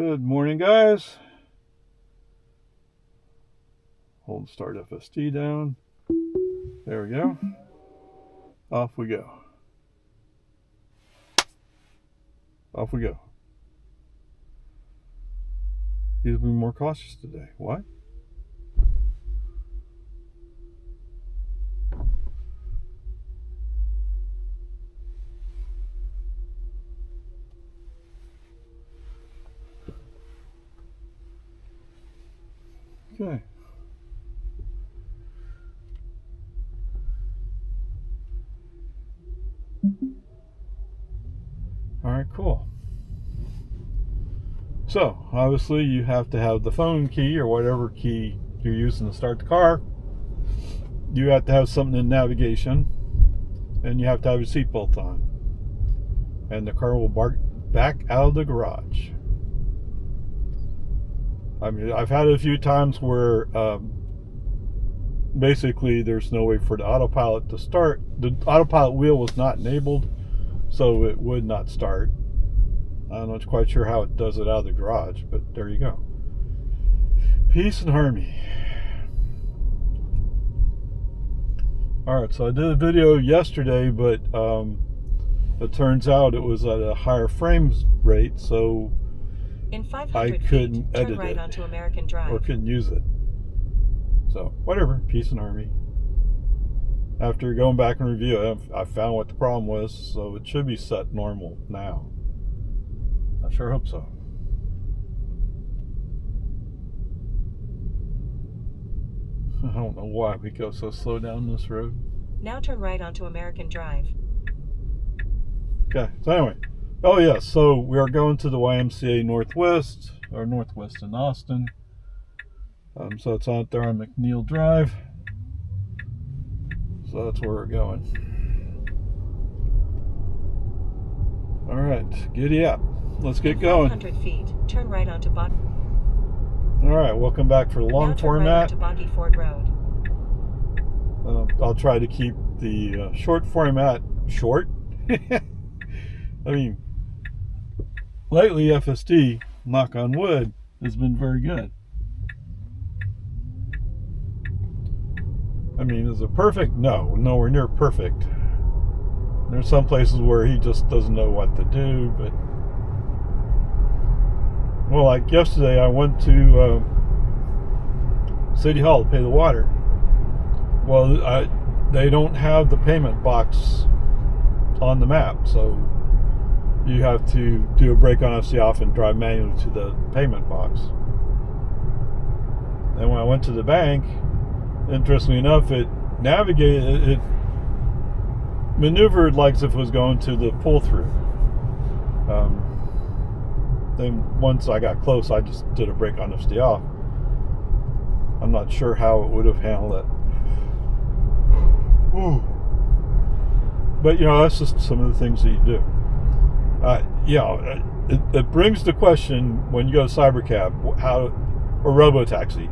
Good morning, guys. Hold start FSD down. There we go. Off we go. Off we go. Need to be more cautious today. What? Okay. All right, cool. So, obviously, you have to have the phone key or whatever key you're using to start the car. You have to have something in navigation, and you have to have your seatbelt on. And the car will back out of the garage. I mean, I've had it a few times where basically there's no way for the autopilot to start. The autopilot wheel was not enabled, so it would not start. I'm not quite sure how it does it out of the garage, but there you go. Peace and harmony. Alright, so I did a video yesterday, but it turns out it was at a higher frame rate, so in 500 I couldn't feet, edit turn right it onto American Drive. or couldn't use it. So, whatever. Peace and harmony. After going back and review it, I found what the problem was, so it should be set normal now. I sure hope so. I don't know why we go so slow down this road. Now turn right onto American Drive. Okay, so anyway. Oh yeah, so we are going to the YMCA Northwest, or Northwest in Austin. So it's out there on McNeil Drive. So that's where we're going. Alright, giddy up. Let's get going. 500 feet, turn right onto Boggy. Alright, welcome back for the long now turn format. Right onto Boggy Ford Road. I'll try to keep the short format short. I mean, lately FSD, knock on wood, has been very good. I mean, is it perfect? No, nowhere near perfect. There's some places where he just doesn't know what to do, but well, like yesterday I went to City Hall to pay the water. Well, they don't have the payment box on the map, so you have to do a brake on FC off and drive manually to the payment box. And when I went to the bank, interestingly enough, it maneuvered like as if it was going to the pull-through. Then once I got close, I just did a brake on FC off. I'm not sure how it would have handled it. But you know, that's just some of the things that you do. It brings the question when you go to cybercab, or robotaxi,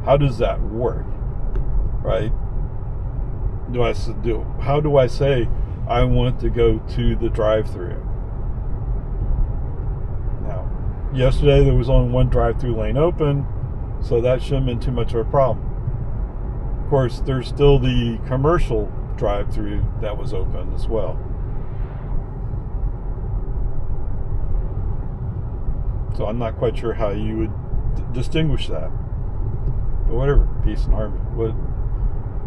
how does that work, right? How do I say I want to go to the drive-through? Now, yesterday there was only one drive-through lane open, so that shouldn't have been too much of a problem. Of course, there's still the commercial drive-through that was open as well. So I'm not quite sure how you would distinguish that. But whatever, peace and harmony.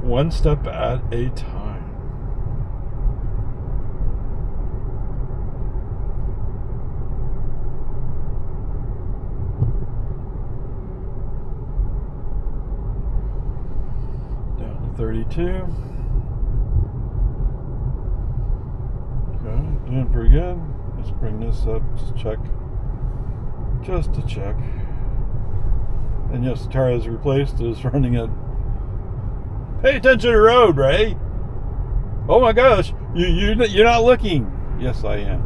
One step at a time. Down to 32. Okay, doing pretty good. Let's bring this up, just to check. And yes, the tire is replaced. It is running at. Pay attention to the road, Ray. Oh my gosh, you're not looking. Yes, I am.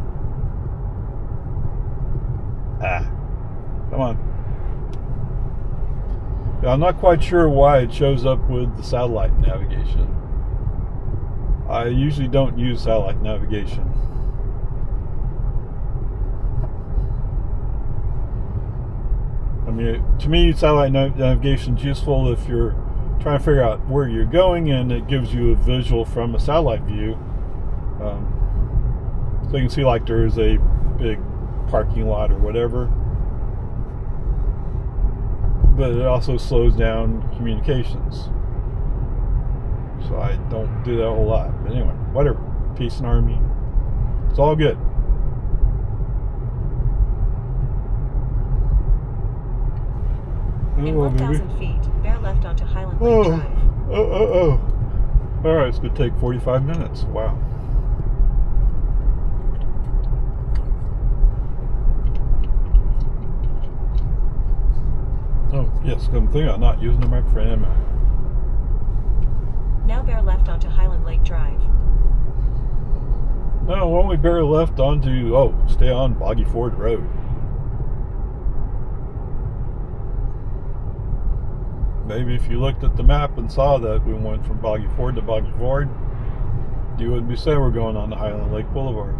Come on. Yeah, I'm not quite sure why it shows up with the satellite navigation. I usually don't use satellite navigation. mean, to me, satellite navigation is useful if you're trying to figure out where you're going, and it gives you a visual from a satellite view. So you can see like there's a big parking lot or whatever. But it also slows down communications. So I don't do that a whole lot. But anyway, whatever. Peace and harmony. It's all good. In 1,000 feet, bear left onto Highland Lake Drive. Alright, it's going to take 45 minutes. Wow. Oh, yes, come think I'm not using the microphone, am I? Now bear left onto Highland Lake Drive. No, why don't we bear left onto, stay on Boggy Ford Road. Maybe if you looked at the map and saw that we went from Boggy Ford to Boggy Ford, you wouldn't be saying we're going on to Highland Lake Boulevard.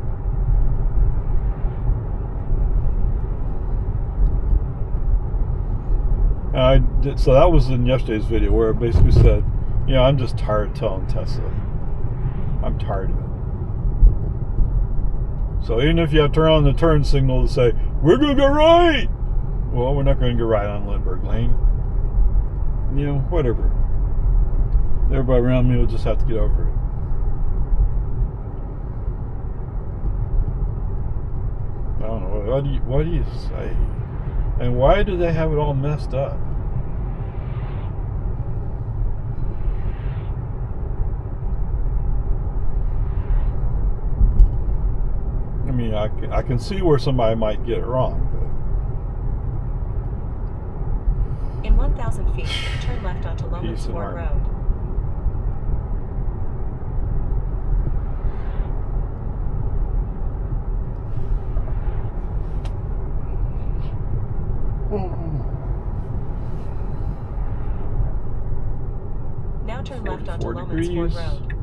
So that was in yesterday's video where I basically said, I'm just tired of telling Tesla. I'm tired of it. So even if you have to turn on the turn signal to say, we're going to go right! Well, we're not going to go right on Lindbergh Lane. Whatever. Everybody around me will just have to get over it. I don't know. What do you say? And why do they have it all messed up? I mean, I can see where somebody might get it wrong, In 1,000 feet, turn left onto Loman's Ford Road. Now turn left onto Loman's Ford Road.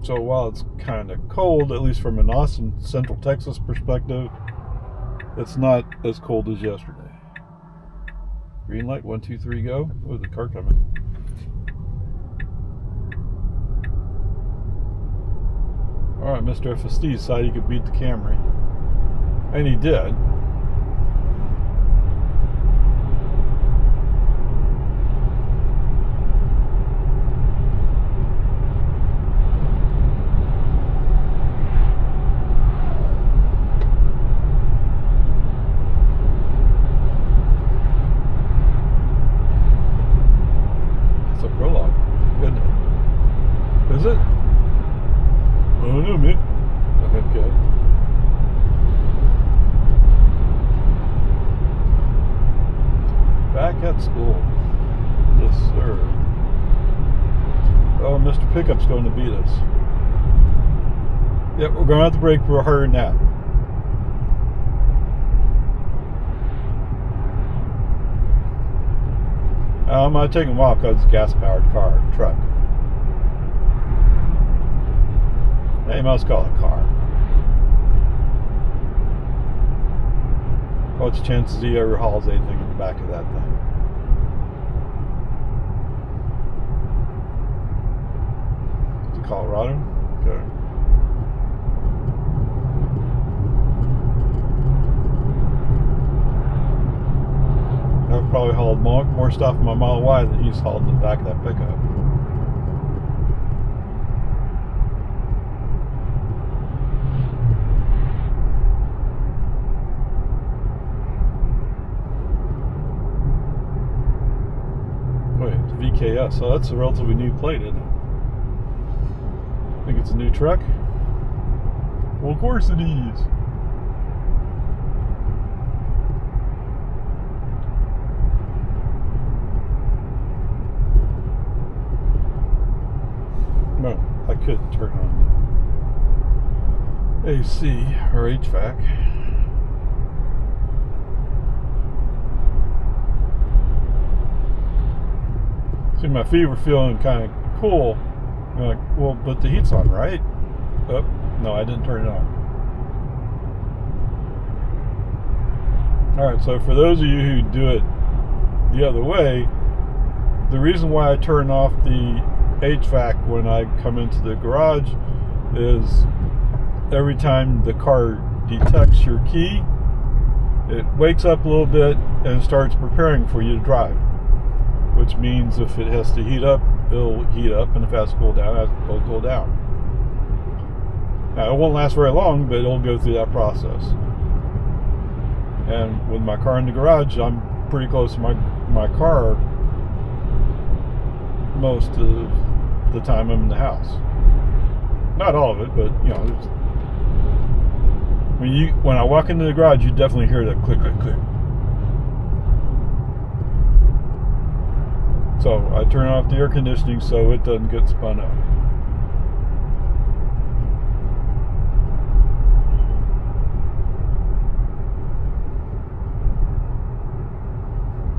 So while it's kind of cold, at least from an Austin, Central Texas perspective, it's not as cold as yesterday. Green light, 1, 2, 3, go. Oh, the car coming. Alright, Mr. FSD decided he could beat the Camry. And he did. Is it? I don't know, man. Okay. Back at school. Yes, sir. Oh, Mr. Pickup's going to beat us. Yep, we're going to have to brake for harder than that. I'm going to take him off because it's a gas-powered truck. Hey, you must call it a car. What's the chances he ever hauls anything in the back of that thing? Is it Colorado? Okay. I've probably hauled more stuff in my Model Y than he's hauled in the back of that pickup. VKS, so that's a relatively new plate, isn't it? I think it's a new truck. Well, of course it is. No, I could turn on the AC or HVAC. See, my feet were feeling kind of cool. I'm like, well, but the heat's on, right? Oh, no, I didn't turn it on. Alright, so for those of you who do it the other way, the reason why I turn off the HVAC when I come into the garage is every time the car detects your key, it wakes up a little bit and starts preparing for you to drive. Which means if it has to heat up, it'll heat up, and if it has to cool down, it'll cool down. Now, it won't last very long, but it'll go through that process. And with my car in the garage, I'm pretty close to my car most of the time I'm in the house. Not all of it, but you know, when I walk into the garage, you definitely hear that click, click, click. So I turn off the air conditioning so it doesn't get spun up.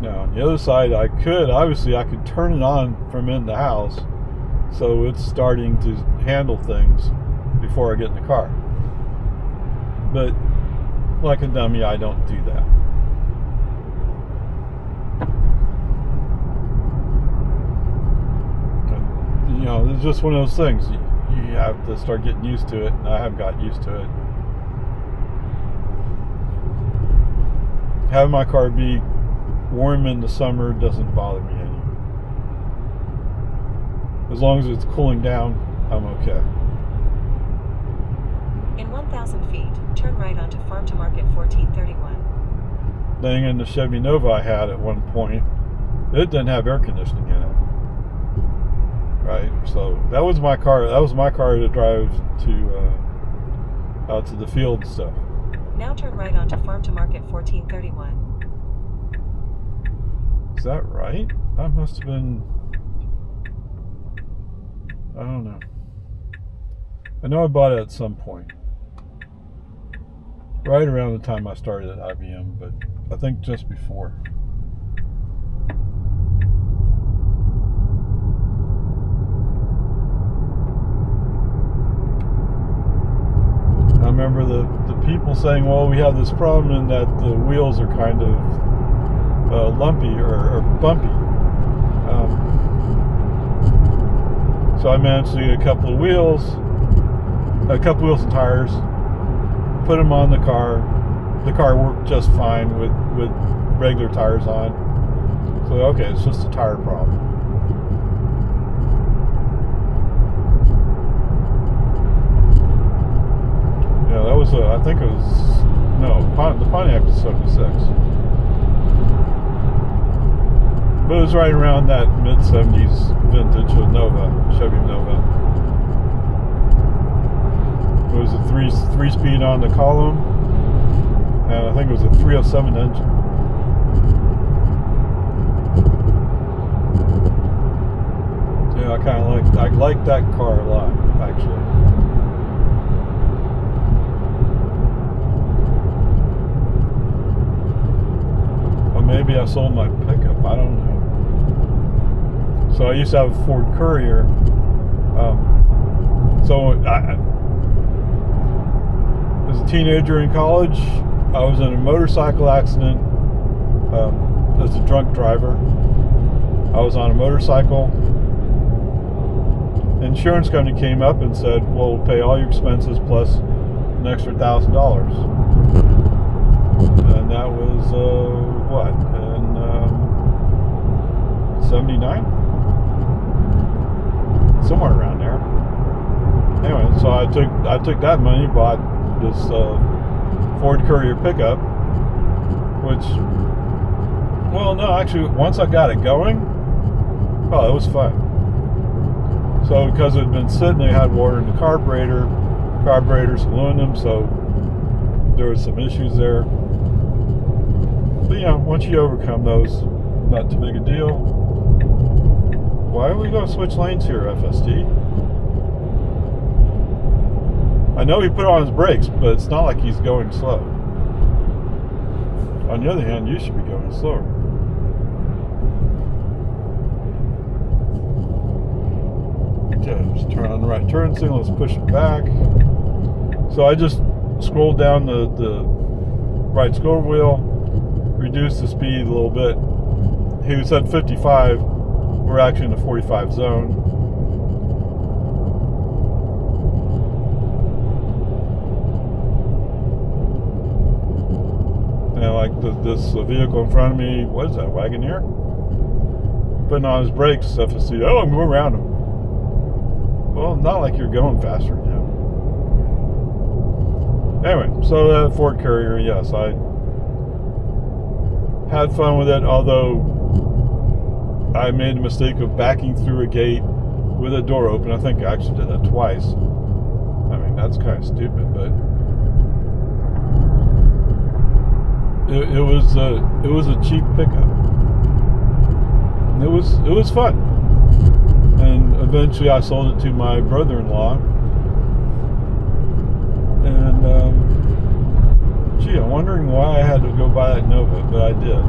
Now on the other side, I could turn it on from in the house so it's starting to handle things before I get in the car. But like a dummy, I don't do that. And, you know, it's just one of those things. You have to start getting used to it, and I have got used to it. Having my car be warm in the summer doesn't bother me any. As long as it's cooling down, I'm okay. In 1,000 feet, turn right onto Farm to Market 1431. Then in the Chevy Nova I had at one point, it didn't have air conditioning in it. Right? So that was my car. That was my car to drive to out to the field and stuff. Now turn right onto Farm to Market 1431. Is that right? That must have been... I don't know. I know I bought it at some point. Right around the time I started at IBM, but I think just before. I remember the people saying, well, we have this problem in that the wheels are kind of lumpy or bumpy. So I managed to get a couple of wheels and tires, put them on the car. The car worked just fine with regular tires on. So okay, it's just a tire problem. Yeah, that was I think it was, no, the Pontiac was 76. But it was right around that mid-70s vintage of Nova, Chevy Nova. It was a three-speed on the column, and I think it was a 307 engine. Yeah, I like that car a lot, actually. Or maybe I sold my pickup, I don't know. So I used to have a Ford Courier. As a teenager in college, I was in a motorcycle accident as a drunk driver. I was on a motorcycle. The insurance company came up and said, well, we'll pay all your expenses plus an extra $1,000. And that was, in 79? Somewhere around there. Anyway, so I took that money, bought this Ford Courier pickup, which, well, no, actually, once I got it going, oh, it was fun. So because it had been sitting, I had water in the carburetor's aluminum, so there was some issues there. But you know, once you overcome those, not too big a deal. Why are we going to switch lanes here, FSD? I know he put on his brakes, but it's not like he's going slow. On the other hand, you should be going slower. Okay, just turn on the right turn signal, let's push it back. So I just scrolled down the right scroll wheel, reduced the speed a little bit. He was at 55. We're actually in the 45 zone. And like this vehicle in front of me, what is that, Wagoneer? Putting on his brakes, FSD. Oh, I'm going around him. Well, not like you're going faster now. Anyway, so that Ford Carrier, yes, I had fun with it, although I made the mistake of backing through a gate with a door open. I think I actually did that twice. I mean, that's kind of stupid, but it was a cheap pickup. It was fun, and eventually I sold it to my brother-in-law. And gee, I'm wondering why I had to go buy that Nova, but I did.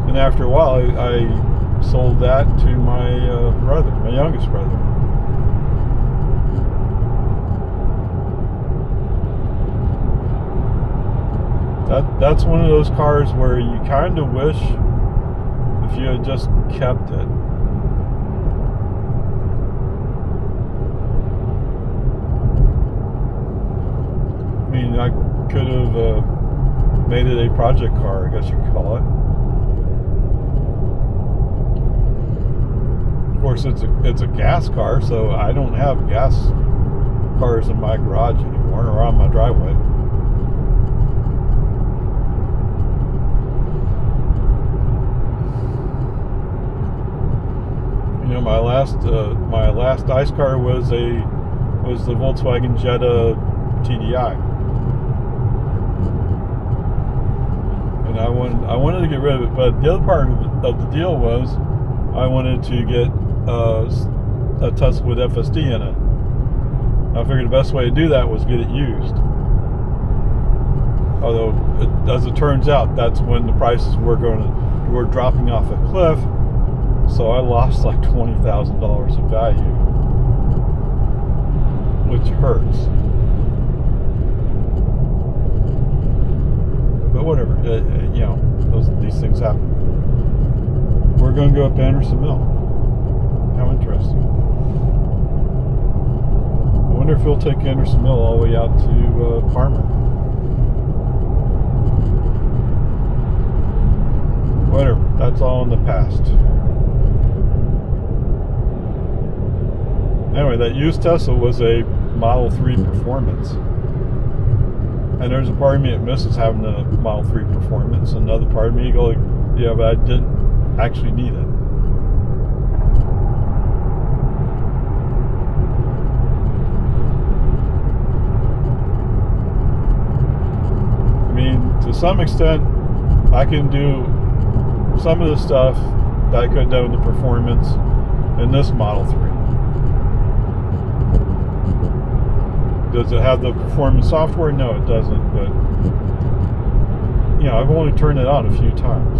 And after a while, I sold that to my brother, my youngest brother. That's one of those cars where you kind of wish if you had just kept it. I mean, I could have made it a project car, I guess you could call it. Of course, it's a gas car, so I don't have gas cars in my garage anymore or on my driveway. You know, my last ice car was the Volkswagen Jetta TDI, and I wanted to get rid of it. But the other part of the deal was I wanted to get a Tesla with FSD in it. I figured the best way to do that was get it used. Although, as it turns out, that's when the prices were dropping off a cliff. So I lost like $20,000 in value, which hurts. But whatever, you know, these things happen. We're going to go up Anderson Mill. How interesting. I wonder if he'll take Anderson Mill all the way out to Farmer. Whatever, that's all in the past. Anyway, that used Tesla was a Model 3 Performance. And there's a part of me that misses having the Model 3 Performance, and another part of me go like, yeah, but I didn't actually need it. I mean, to some extent, I can do some of the stuff that I could have done with the Performance in this Model 3. Does it have the performance software? No, it doesn't, but you know, I've only turned it on a few times.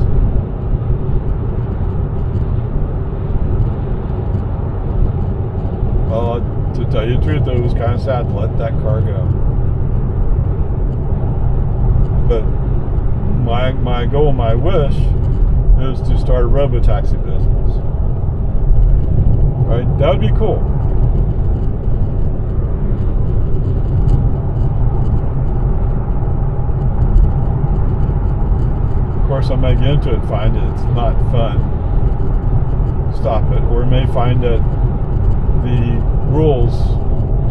Well, to tell you the truth, though, it was kind of sad to let that car go. But my goal, my wish, is to start a robo-taxi business. Right? That would be cool. Of course, I may get into it and find it's not fun. Stop it. Or may find that the rules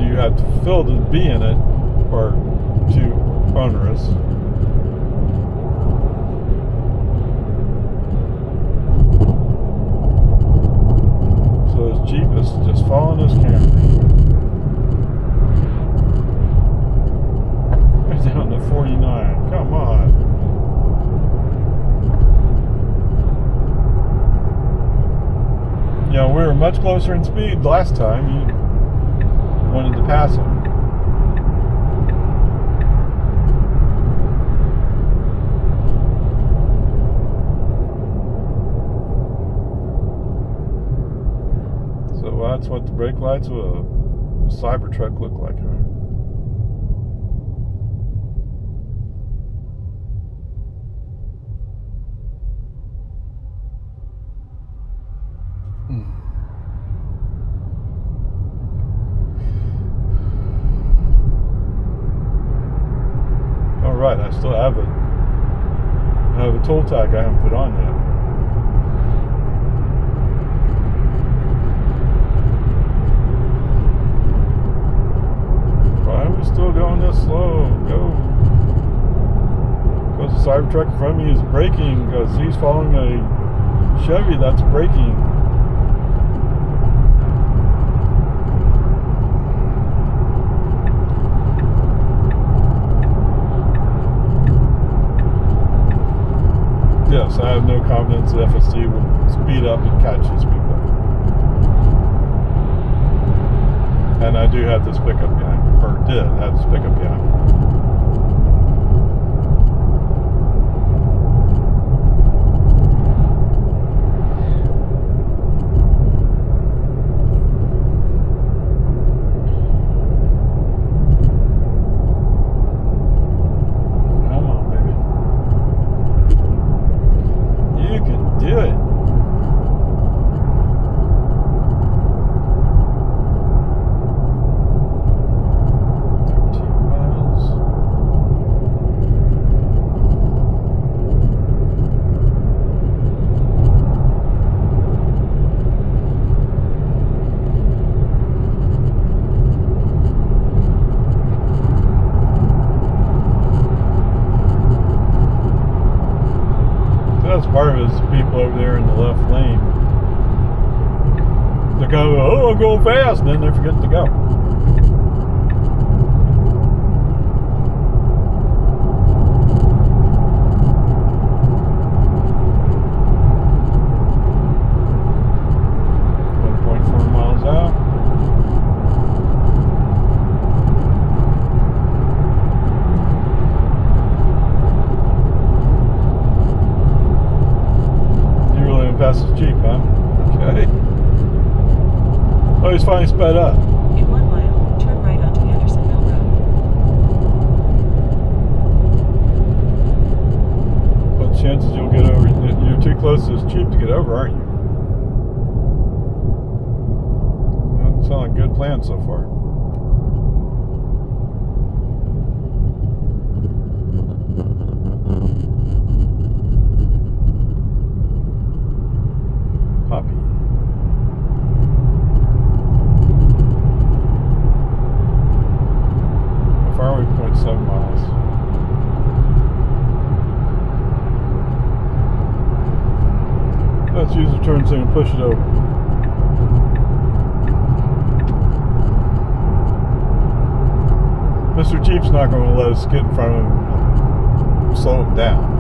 you have to fulfill to be in it are too onerous. So this Jeep is just following this camera. Down to 49. Come on. You know, we were much closer in speed last time. You wanted to pass him. So that's what the brake lights of a Cybertruck look like, huh? right. I still have it. I have a toll tag I haven't put on yet. Why are we still going this slow? Go. Because the Cybertruck in front of me is braking because he's following a Chevy that's braking. Yes, I have no confidence that FSD will speed up and catch these people. And I do have this pickup behind, or did have this pickup behind. Come on, baby. You can do it. That's part of it is the people over there in the left lane. They go, oh, I'm going fast, and then they forget to go. Past the Jeep, huh? Okay. Oh, he's finally sped up. In 1 mile, turn right onto Andersonville Road. What chances you'll get over? You're too close to this Jeep to get over, aren't you? That sounds like a good plan so far. Poppy. How far are we? 0.7 miles. Let's use the turn signal and push it over. Mr. Jeep's not going to let us get in front of him and slow him down.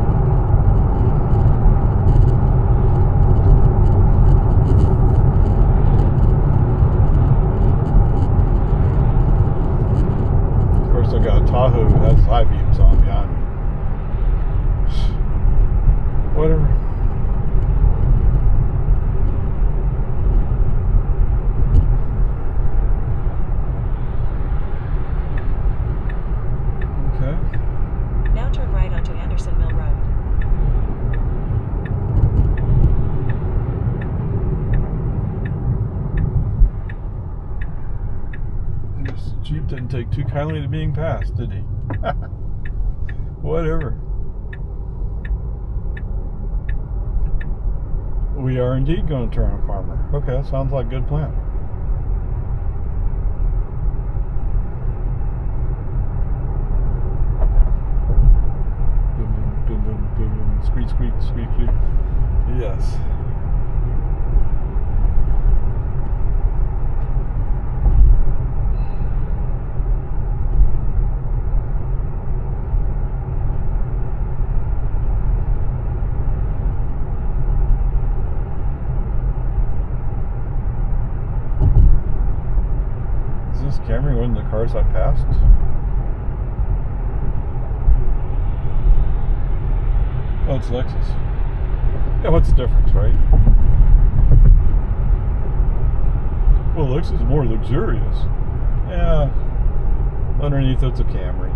I got a Tahoe that has high beams on behind me. Whatever. Okay. Now turn right onto Andersonville Road. This Jeep didn't take too kindly to being passed, did he? Whatever. We are indeed going to turn on Farmer. Okay, that sounds like a good plan. Boom, boom, boom, boom, boom, boom. Squeak, squeak, squeak, squeak. Yes. Is this Camry one of the cars I passed? Oh, it's Lexus. Yeah, what's the difference, right? Well, Lexus is more luxurious. Yeah. Underneath it's a Camry.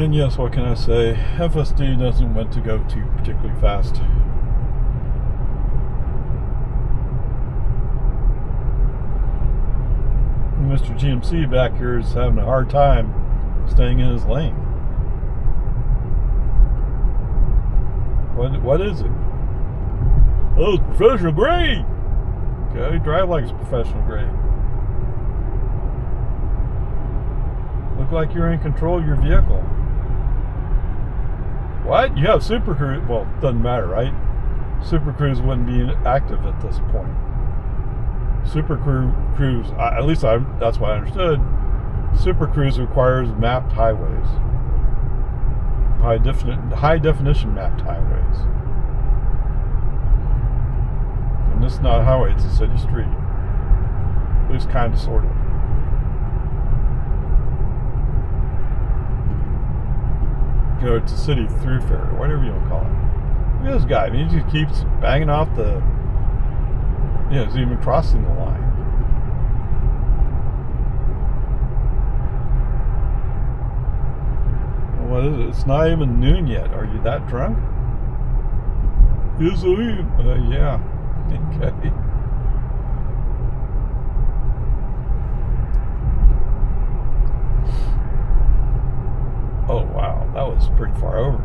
And yes, what can I say? FSD doesn't want to go too particularly fast. Mr. GMC back here is having a hard time staying in his lane. What is it? Oh, it's professional grade. Okay, drive like it's professional grade. Look like you're in control of your vehicle. What? You have Super Cruise? Well, doesn't matter, right? Super Cruise wouldn't be active at this point. Super Cruise, at least that's what I understood. Super Cruise requires mapped highways, high definition mapped highways. And this is not a highway; it's a city street. At least, kind of, sort of. You know, it's a city thoroughfare, or whatever you want to call it. Look at this guy. I mean, he just keeps banging off the. Yeah, he's even crossing the line. What is it? It's not even noon yet. Are you that drunk? Yes, I am. Yeah. Okay. Oh, wow. That was pretty far over.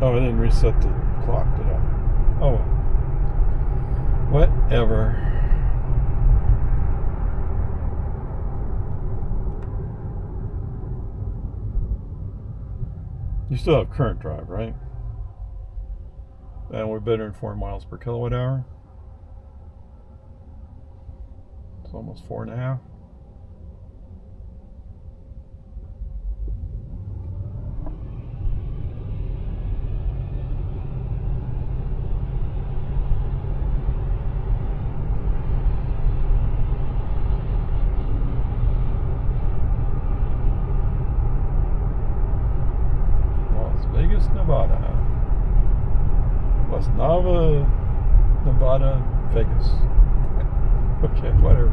Oh, I didn't reset the clock, did I? Oh, well. Whatever. You still have current drive, right? And we're better than 4 miles per kilowatt hour. It's almost 4.5. Vegas, Nevada. Las Nava, Nevada, Vegas. Okay, whatever.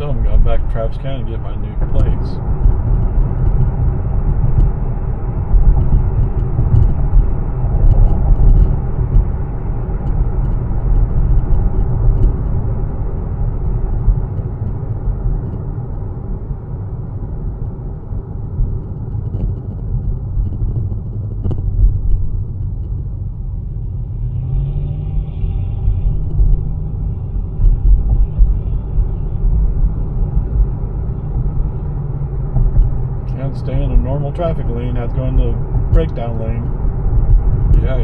I'm going back to Travis County to get my new plates. Stay in a normal traffic lane, have to go in the breakdown lane. Yeah.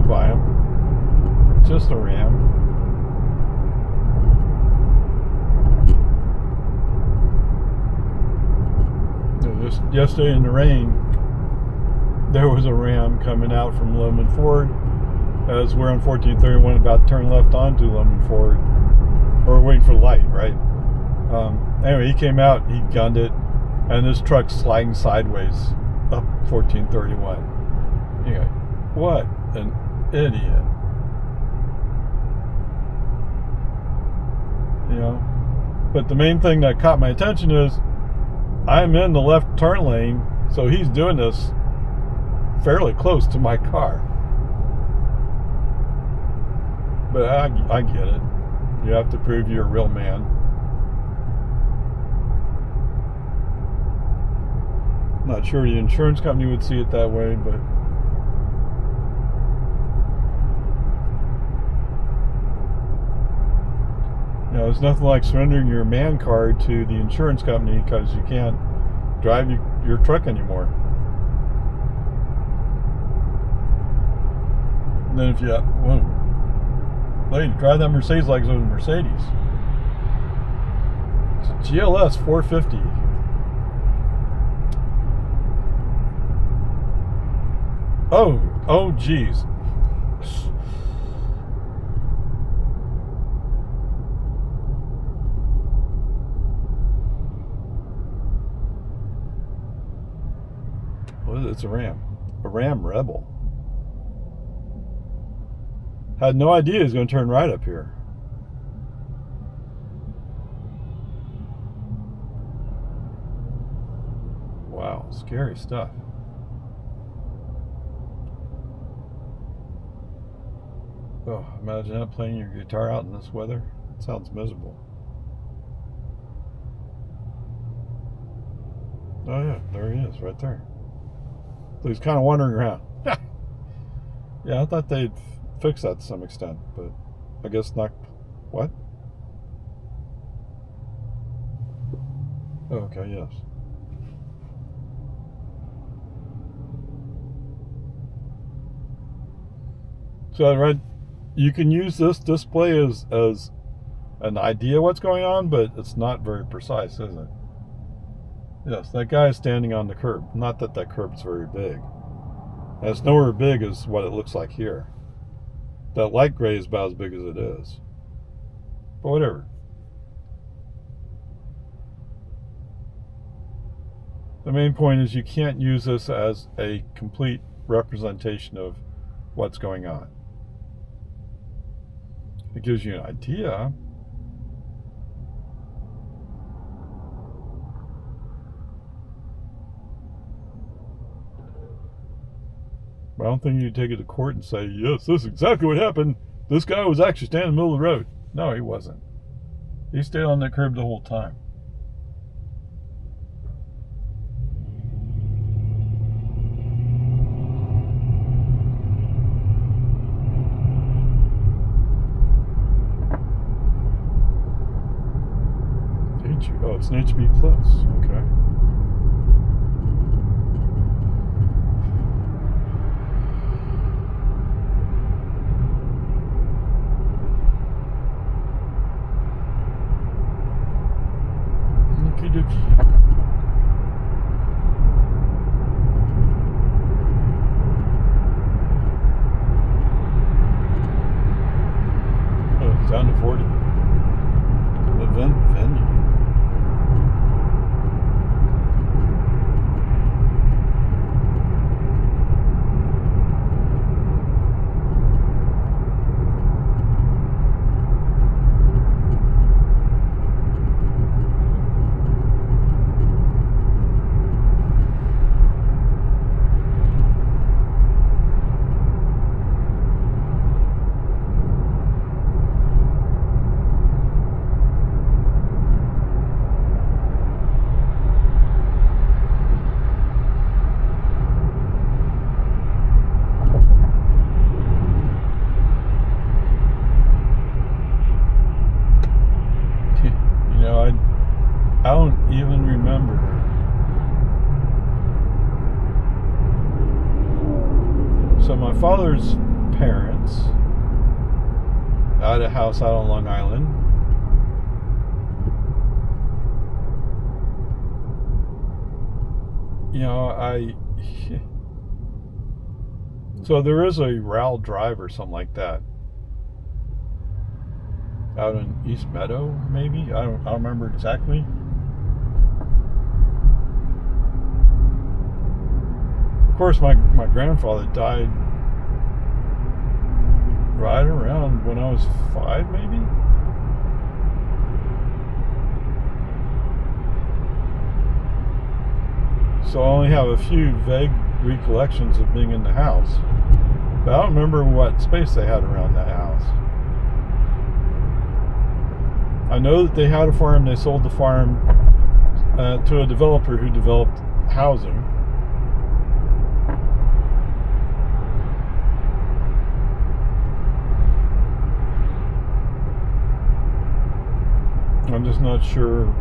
By him. Just a ram. Just yesterday in the rain, there was a ram coming out from Loman Ford as we're on 1431 about to turn left onto Loman Ford, or waiting for the light, right? Anyway, he came out, he gunned it, and this truck's sliding sideways up 1431. You're like, what an idiot. You know, but the main thing that caught my attention is I'm in the left turn lane, so he's doing this fairly close to my car. But I get it. You have to prove you're a real man. Not sure the insurance company would see it that way, but you know, it's nothing like surrendering your man card to the insurance company because you can't drive your truck anymore. And then if you, whoa, lady, drive that Mercedes like it was a Mercedes. It's a GLS 450. Oh, geez. Well, it's a Ram Rebel. Had no idea he was going to turn right up here. Wow, scary stuff. Oh, imagine that, playing your guitar out in this weather. It sounds miserable. Oh yeah, there he is, right there. So he's kind of wandering around. Yeah, I thought they'd fix that to some extent, but I guess not. What? Oh, okay, yes. So I read you can use this display as an idea what's going on, but it's not very precise, is it? Yes, that guy is standing on the curb. Not that curb's very big. And it's nowhere big as what it looks like here. That light gray is about as big as it is. But whatever. The main point is you can't use this as a complete representation of what's going on. It gives you an idea. But I don't think you can take it to court and say, yes, this is exactly what happened. This guy was actually standing in the middle of the road. No, he wasn't. He stayed on that curb the whole time. Oh, it's an HB Plus. Okay. Okie dokie. Oh, it's down to 40. Event venue. I don't even remember. So my father's parents had a house out on Long Island. You know, so there is a RAL Drive or something like that out in East Meadow, maybe. I don't remember exactly. Of course, my grandfather died right around when I was 5, maybe. So I only have a few vague recollections of being in the house. But I don't remember what space they had around that house. I know that they had a farm. They sold the farm to a developer who developed housing. I'm just not sure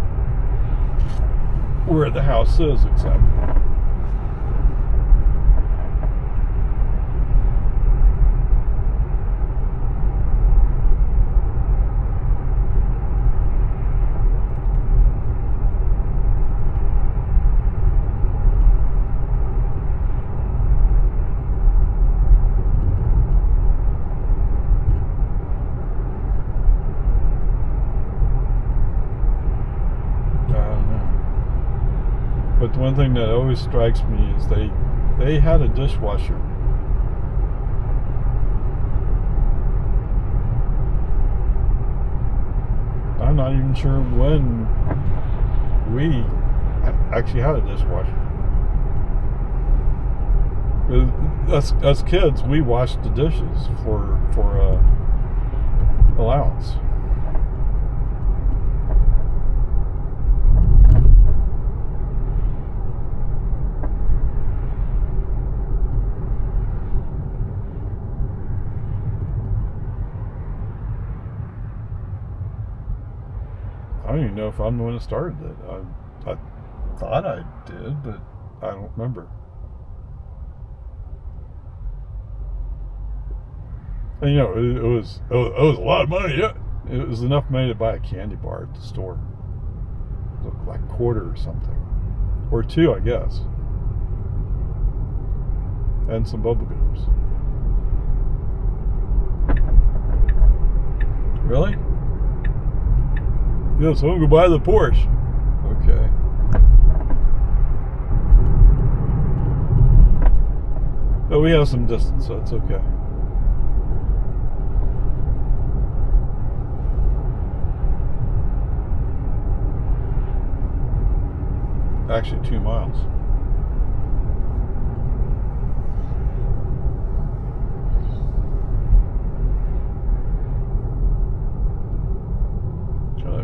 where the house is exactly. But the one thing that always strikes me is they had a dishwasher. I'm not even sure when we actually had a dishwasher. Us kids, we washed the dishes for allowance. I don't even know if I'm the one that started it. I thought I did, but I don't remember. And you know, it was a lot of money. Yeah, it was enough money to buy a candy bar at the store. It looked like a quarter or something, or two, I guess, and some bubble gums. Really? Yeah, so I'm gonna go buy the Porsche. Okay. But we have some distance, so it's okay. Actually, 2 miles.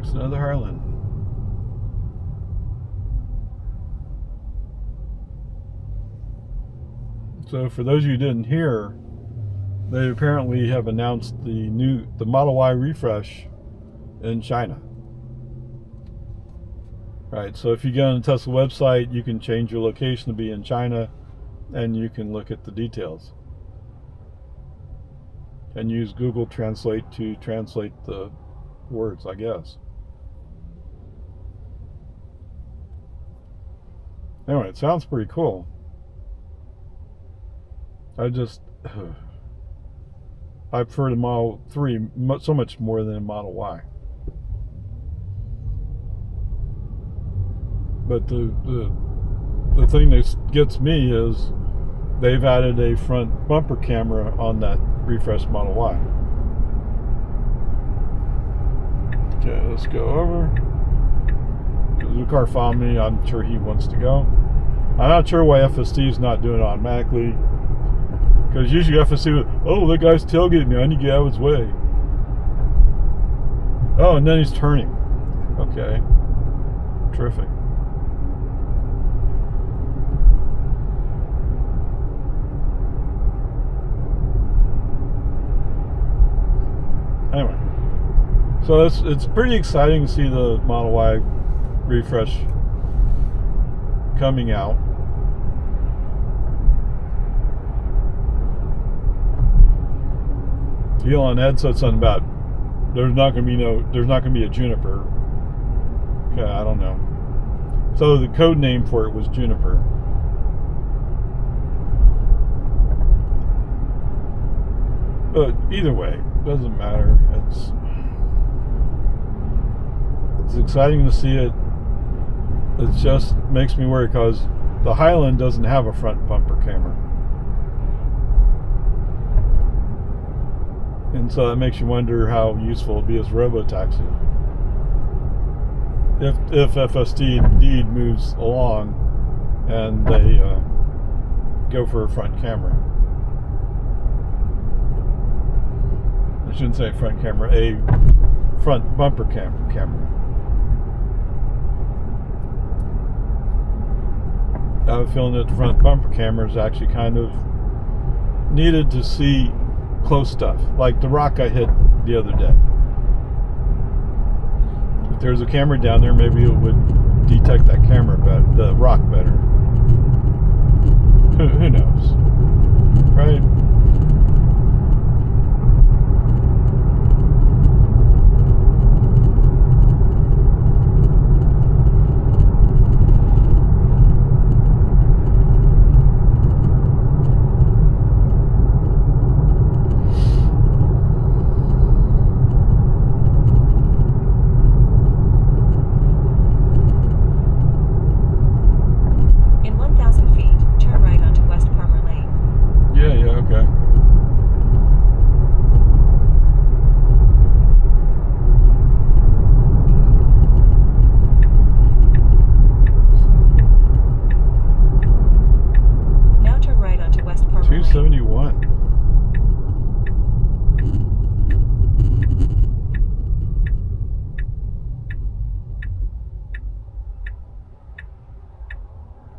It's another Harlan. So for those of you who didn't hear, they apparently have announced the Model Y refresh in China. Right, so if you go on the Tesla website, you can change your location to be in China, and you can look at the details. And use Google Translate to translate the words, I guess. Anyway, it sounds pretty cool. I prefer the Model 3 so much more than the Model Y. But the thing that gets me is they've added a front bumper camera on that refreshed Model Y. Okay, let's go over. The car found me. I'm sure he wants to go. I'm not sure why FSD is not doing it automatically. Because usually FSD, oh, that guy's tailgating me. I need to get out of his way. Oh, and then he's turning. Okay. Terrific. Anyway. So it's pretty exciting to see the Model Y refresh coming out. Elon had said something about there's not going to be a Juniper. Okay, I don't know. So the code name for it was Juniper. But either way, doesn't matter. It's exciting to see it. It just makes me worry because the Highland doesn't have a front bumper camera. And so that makes you wonder how useful it'll be as robotaxi. If FSD indeed moves along and they go for a front camera. I shouldn't say front camera, a front bumper camera. I have a feeling that the front bumper camera is actually kind of needed to see close stuff, like the rock I hit the other day. If there's a camera down there, maybe it would detect that the rock better. Who knows, right?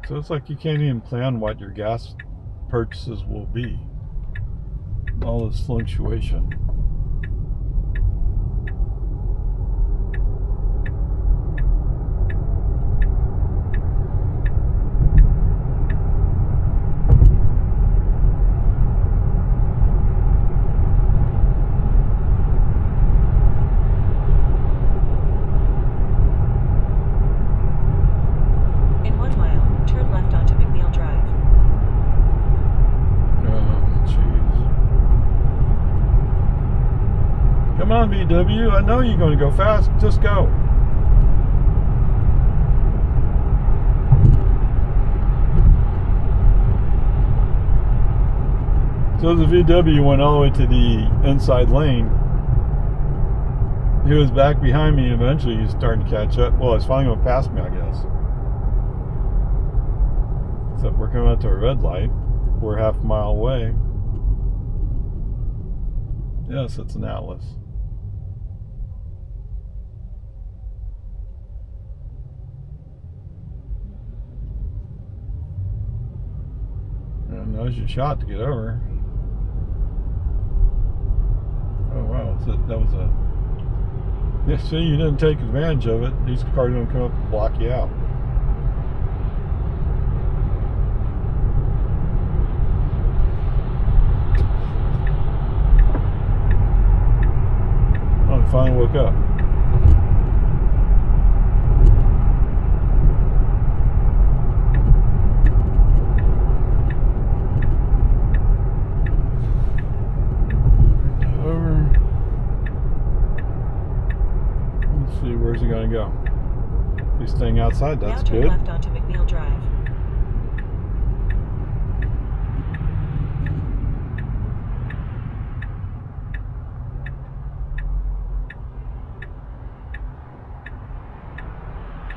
So it's like you can't even plan what your gas purchases will be. All this fluctuation. Come on, VW. I know you're going to go fast. Just go. So the VW went all the way to the inside lane. He was back behind me. Eventually, he's starting to catch up. Well, he's finally going to pass me, I guess. Except we're coming out to a red light. We're half a mile away. Yes, it's an Atlas. And now's your shot to get over. Oh wow, that was a... Yeah, see, you didn't take advantage of it. These cars are going to come up and block you out. Oh, I finally woke up. Where's he going to go? He's staying outside. That's good. Now turn left onto McNeil Drive.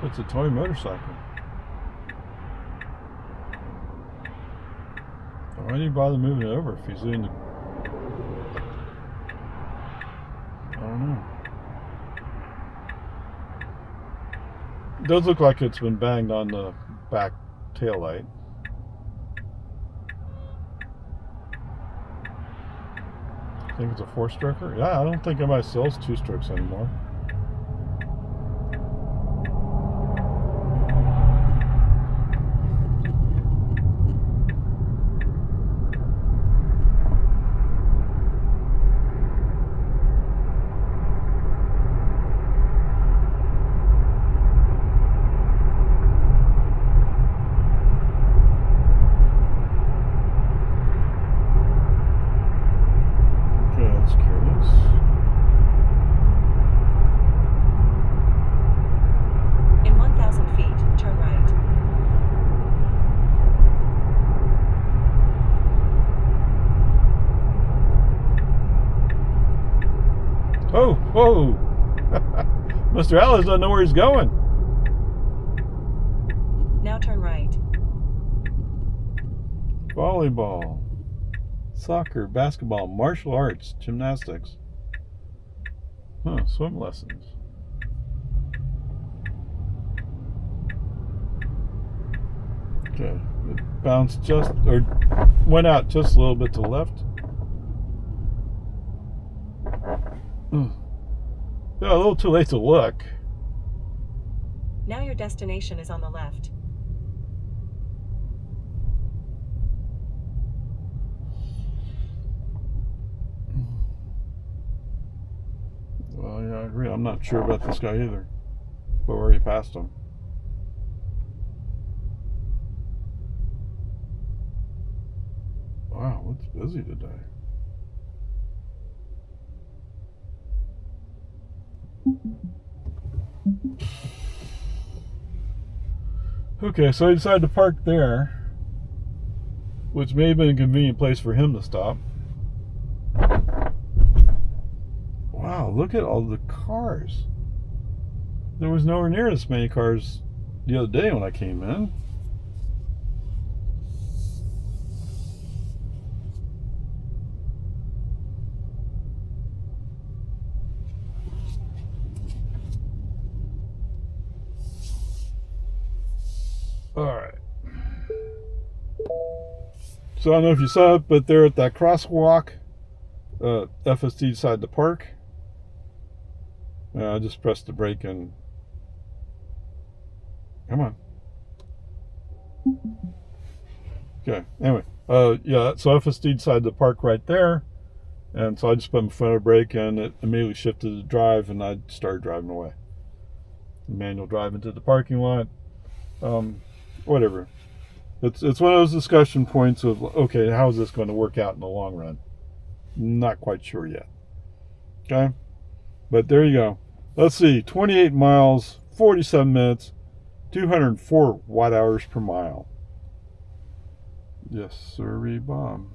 It's a toy motorcycle. Why do you bother moving it over if he's doing the... I don't know. It does look like it's been banged on the back tail light. I think it's a 4-stroker. Yeah, I don't think anybody sells 2-strokes anymore. Oh, whoa! Mr. Alice doesn't know where he's going. Now turn right. volleyball, soccer, basketball, martial arts, gymnastics. Huh, swim lessons. Okay, it bounced just, or went out just a little bit to the left. Yeah, a little too late to look. Now your destination is on the left. Well, yeah, I agree. I'm not sure about this guy either, but we're already past him. Wow, what's busy today? Okay, so I decided to park there, which may have been a convenient place for him to stop. Wow, look at all the cars. There was nowhere near this many cars the other day when I came in. Alright. So I don't know if you saw it, but they're at that crosswalk. FSD decided to park. I just pressed the brake and... Come on. Okay, anyway. Yeah, so FSD decided to park right there. And so I just put my foot on the brake and it immediately shifted to drive and I started driving away. Manual drive into the parking lot. Whatever. It's one of those discussion points of, okay, how is this going to work out in the long run? Not quite sure yet. Okay? But there you go. Let's see. 28 miles, 47 minutes, 204 watt hours per mile. Yes, sirree, bomb.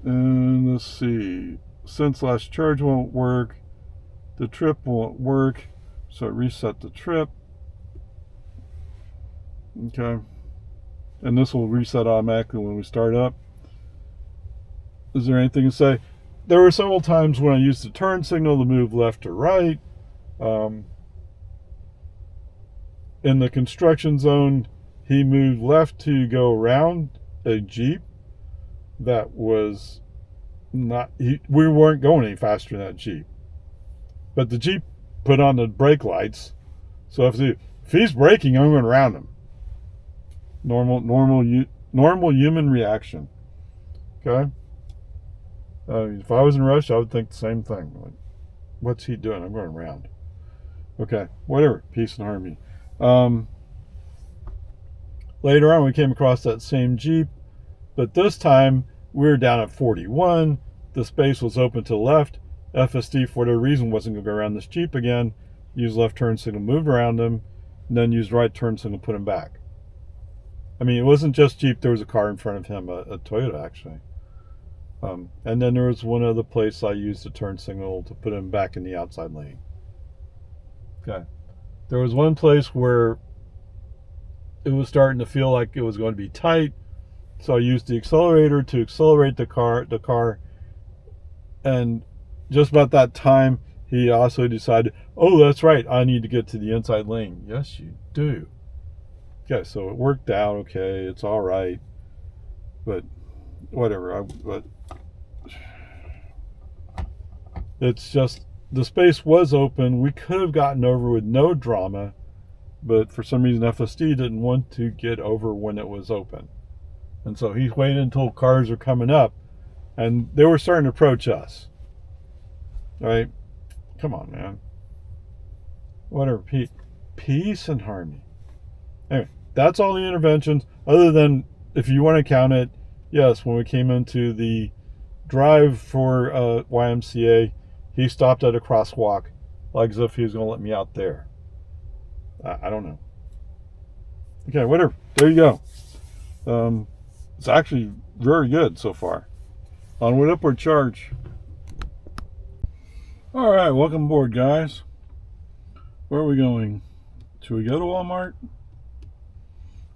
And let's see. Since last charge won't work, the trip won't work, so reset the trip. Okay. And this will reset automatically when we start up. Is there anything to say? There were several times when I used the turn signal to move left or right. In the construction zone, he moved left to go around a Jeep that was not... we weren't going any faster than that Jeep. But the Jeep put on the brake lights. So if he's braking, I'm going around him. Normal human reaction. Okay? If I was in a rush, I would think the same thing. Like, what's he doing? I'm going around. Okay, whatever. Peace and harmony. Later on, we came across that same Jeep, but this time we were down at 41. The space was open to the left. FSD, for whatever reason, wasn't going to go around this Jeep again. Used left turn signal, moved around him, and then used right turn signal, put him back. I mean, it wasn't just Jeep. There was a car in front of him, a Toyota, actually. And then there was one other place I used the turn signal to put him back in the outside lane. Okay. There was one place where it was starting to feel like it was going to be tight, so I used the accelerator to accelerate the car. And just about that time, he also decided, oh, that's right, I need to get to the inside lane. Yes, you do. Okay, so it worked out okay. It's all right, but whatever. But it's just the space was open. We could have gotten over with no drama, but for some reason FSD didn't want to get over when it was open, and so he waited until cars were coming up, and they were starting to approach us. All right, come on, man. Whatever. Peace and harmony. Anyway, that's all the interventions, other than, if you want to count it, yes, when we came into the drive for YMCA, he stopped at a crosswalk, like as if he was going to let me out there. I don't know. Okay, whatever. There you go. It's actually very good so far. Onward, upward charge. All right, welcome aboard, guys. Where are we going? Should we go to Walmart?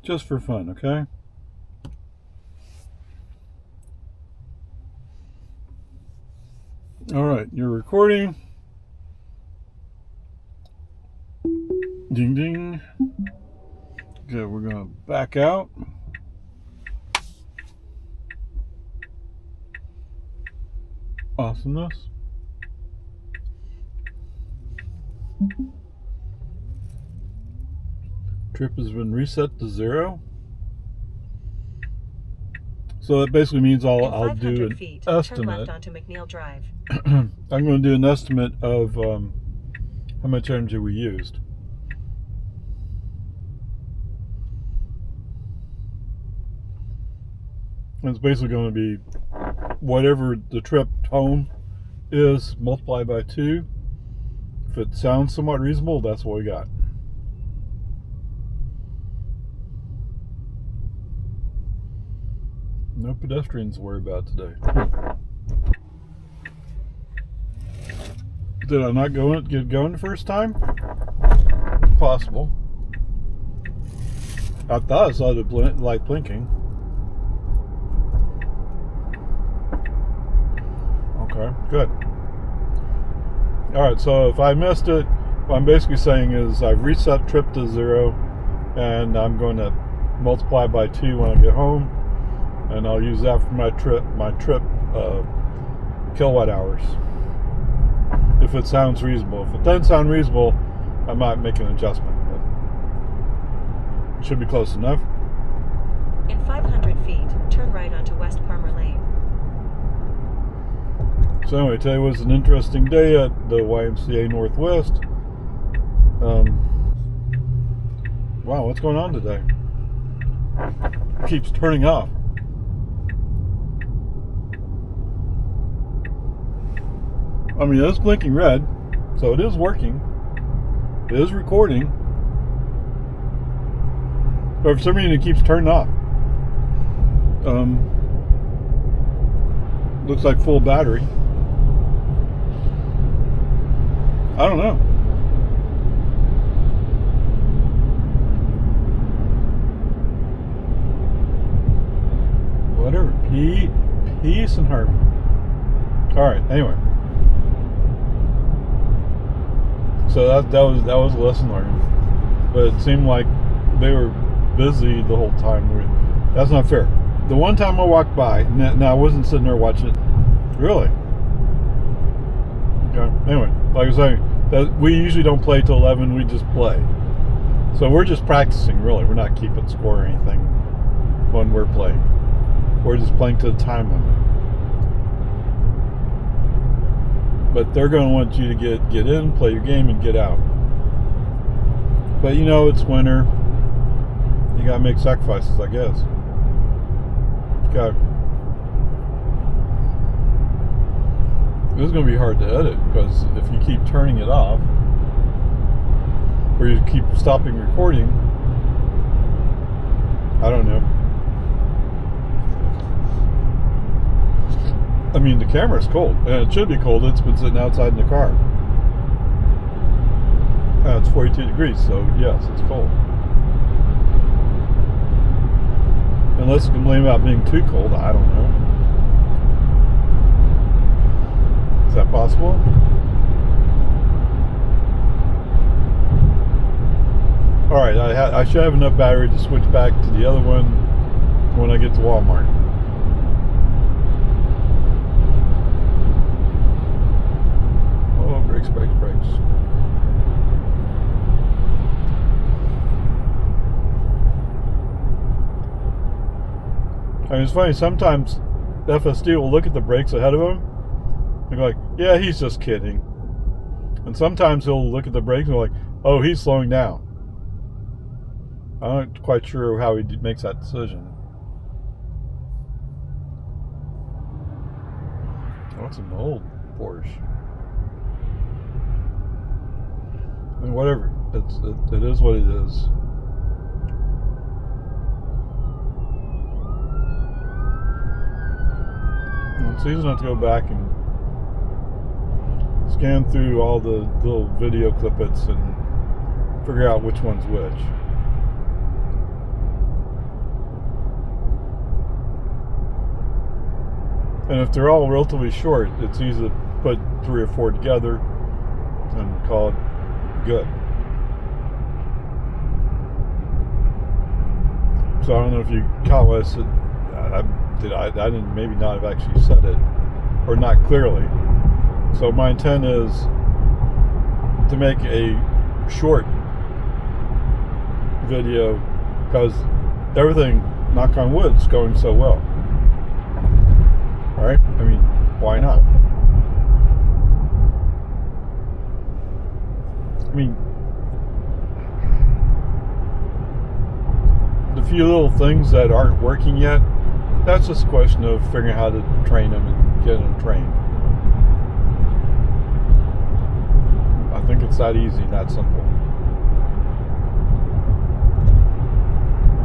Just for fun, okay? All right, you're recording. Ding ding. Okay, we're gonna back out. Awesomeness. Trip has been reset to 0. So that basically means I'll do an feet, estimate. Turn left onto McNeil Drive. I'm going to do an estimate of how much energy we used. And it's basically going to be whatever the trip home is multiplied by 2. If it sounds somewhat reasonable, that's what we got. No pedestrians to worry about today. Did I not get going the first time? Possible. I thought I saw the light blinking. Okay, good. Alright, so if I missed it, what I'm basically saying is I've reset trip to 0, and I'm going to multiply by 2 when I get home, and I'll use that for my trip kilowatt hours. If it sounds reasonable. If it doesn't sound reasonable, I might make an adjustment, but it should be close enough. In 500 feet, turn right onto West Palmer Lane. So anyway, today was an interesting day at the YMCA Northwest. Wow, what's going on today? It keeps turning off. I mean, it's blinking red, so it is working. It is recording. But for some reason, it keeps turning off. Looks like full battery. I don't know. Whatever. Peace and harmony. Alright, anyway. So that was a lesson learned. But it seemed like they were busy the whole time. That's not fair. The one time I walked by, now I wasn't sitting there watching it. Really? Okay. Anyway, like I was saying, that we usually don't play till 11. We just play. So we're just practicing, really. We're not keeping score or anything when we're playing. We're just playing to the time limit. But they're going to want you to get in, play your game, and get out. But you know, it's winter. You got to make sacrifices, I guess. Okay. This is going to be hard to edit, because if you keep turning it off, or you keep stopping recording, I don't know. I mean, the camera's cold, and it should be cold. It's been sitting outside in the car. It's 42 degrees, so yes, it's cold. Unless you complain about being too cold, I don't know. Is that possible? Alright, I should have enough battery to switch back to the other one when I get to Walmart. Oh, brakes. I mean, it's funny, sometimes FSD will look at the brakes ahead of him and go like, yeah, he's just kidding. And sometimes he'll look at the brakes and go like, oh, he's slowing down. I'm not quite sure how he makes that decision. Oh, it's an old Porsche. I mean, whatever. It is what it is. It's easy enough to go back and scan through all the little video clippets and figure out which one's which. And if they're all relatively short, it's easy to put 3 or 4 together and call it good. So I don't know if you caught what I said. I didn't maybe not have actually said it, or not clearly. So my intent is to make a short video because everything, knock on wood, is going so well. Right? I mean, why not? I mean, the few little things that aren't working yet, that's just a question of figuring out how to train them and get them trained. I think it's that easy, that simple.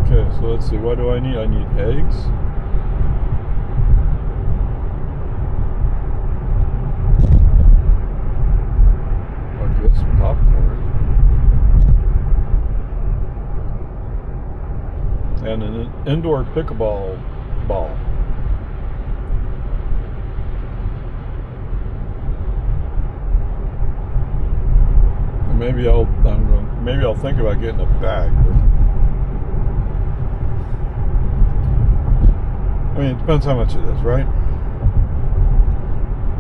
Okay, so let's see, what do I need? I need eggs. I guess popcorn. And an indoor pickleball ball. Maybe I'll think about getting a bag. I mean, it depends how much it is, right?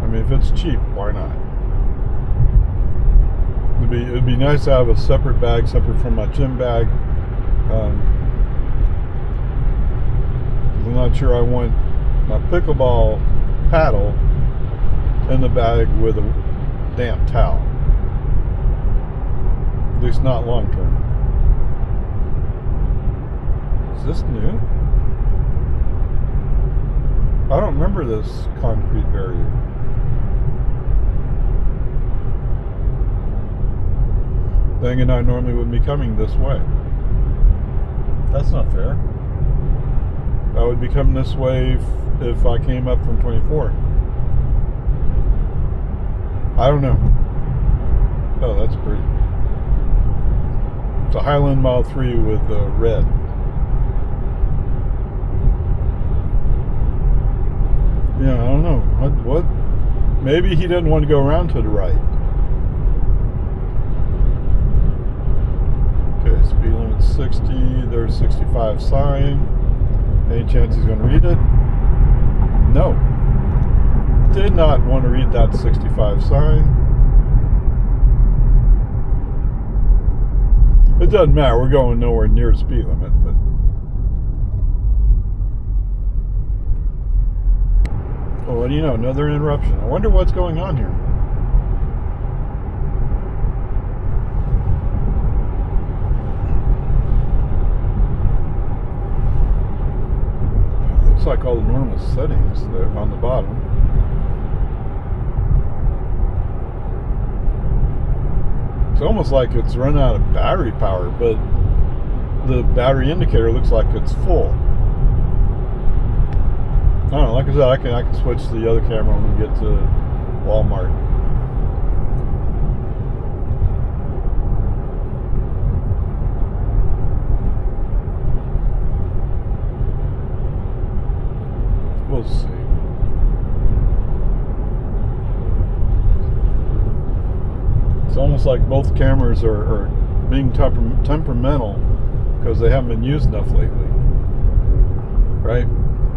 I mean, if it's cheap, why not? It'd be nice to have a separate bag, separate from my gym bag. I'm not sure I want my pickleball paddle in the bag with a damp towel. At least not long term. Is this new? I don't remember this concrete barrier. Thing and I normally would be coming this way. That's not fair. I would be coming this way if I came up from 24. I don't know. Oh, that's pretty. It's a Highland Mile 3 with red. Yeah, I don't know. What? Maybe he didn't want to go around to the right. Okay, speed limit 60. There's 65 sign. Any chance he's going to read it? No. Did not want to read that 65 sign. It doesn't matter. We're going nowhere near the speed limit, but well, what do you know? Another interruption. I wonder what's going on here. Looks like all the normal settings there on the bottom. It's almost like it's run out of battery power, but the battery indicator looks like it's full. I don't know, like I said, I can switch to the other camera when we get to Walmart. We'll see. It's almost like both cameras are being temperamental because they haven't been used enough lately, right?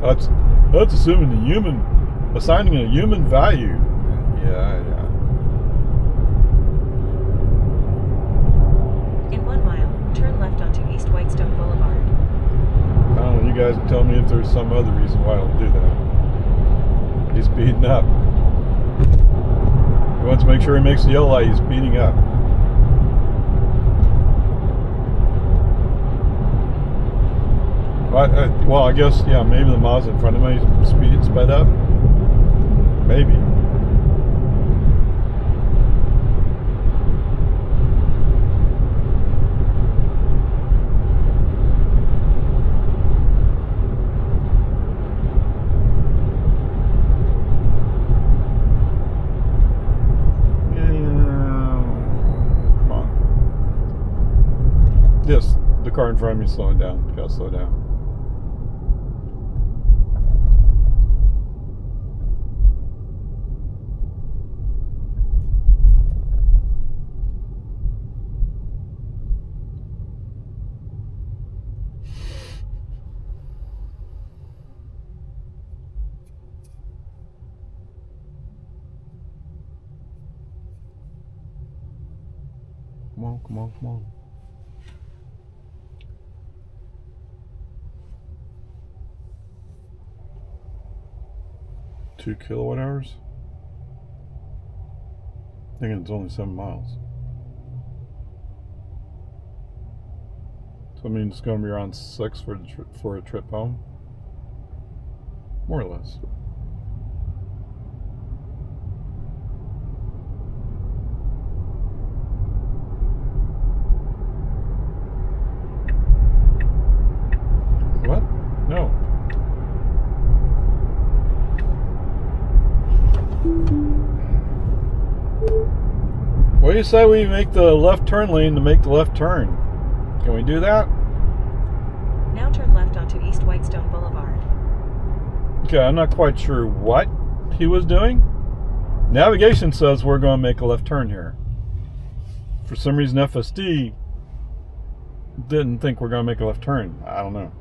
That's assuming assigning a human value. Yeah. In 1 mile, turn left onto East Whitestone Boulevard. I don't know, you guys can tell me if there's some other reason why I'll do that. He's speeding up. He wants to make sure he makes the yellow light. He's speeding up. Well, I guess, yeah, maybe the Mazda in front of me sped up. Maybe. Come on. Yes, the car in front of me is slowing down. Gotta slow down. Come on, come on, come on. Two kilowatt hours? I think it's only 7 miles. So I mean it's going to be around 6 for a trip home? More or less. What? No. What do you say we make the left turn lane to make the left turn? Can we do that? Now turn left onto East Whitestone Boulevard. Okay, I'm not quite sure what he was doing. Navigation says we're going to make a left turn here. For some reason, FSD didn't think we're going to make a left turn. I don't know.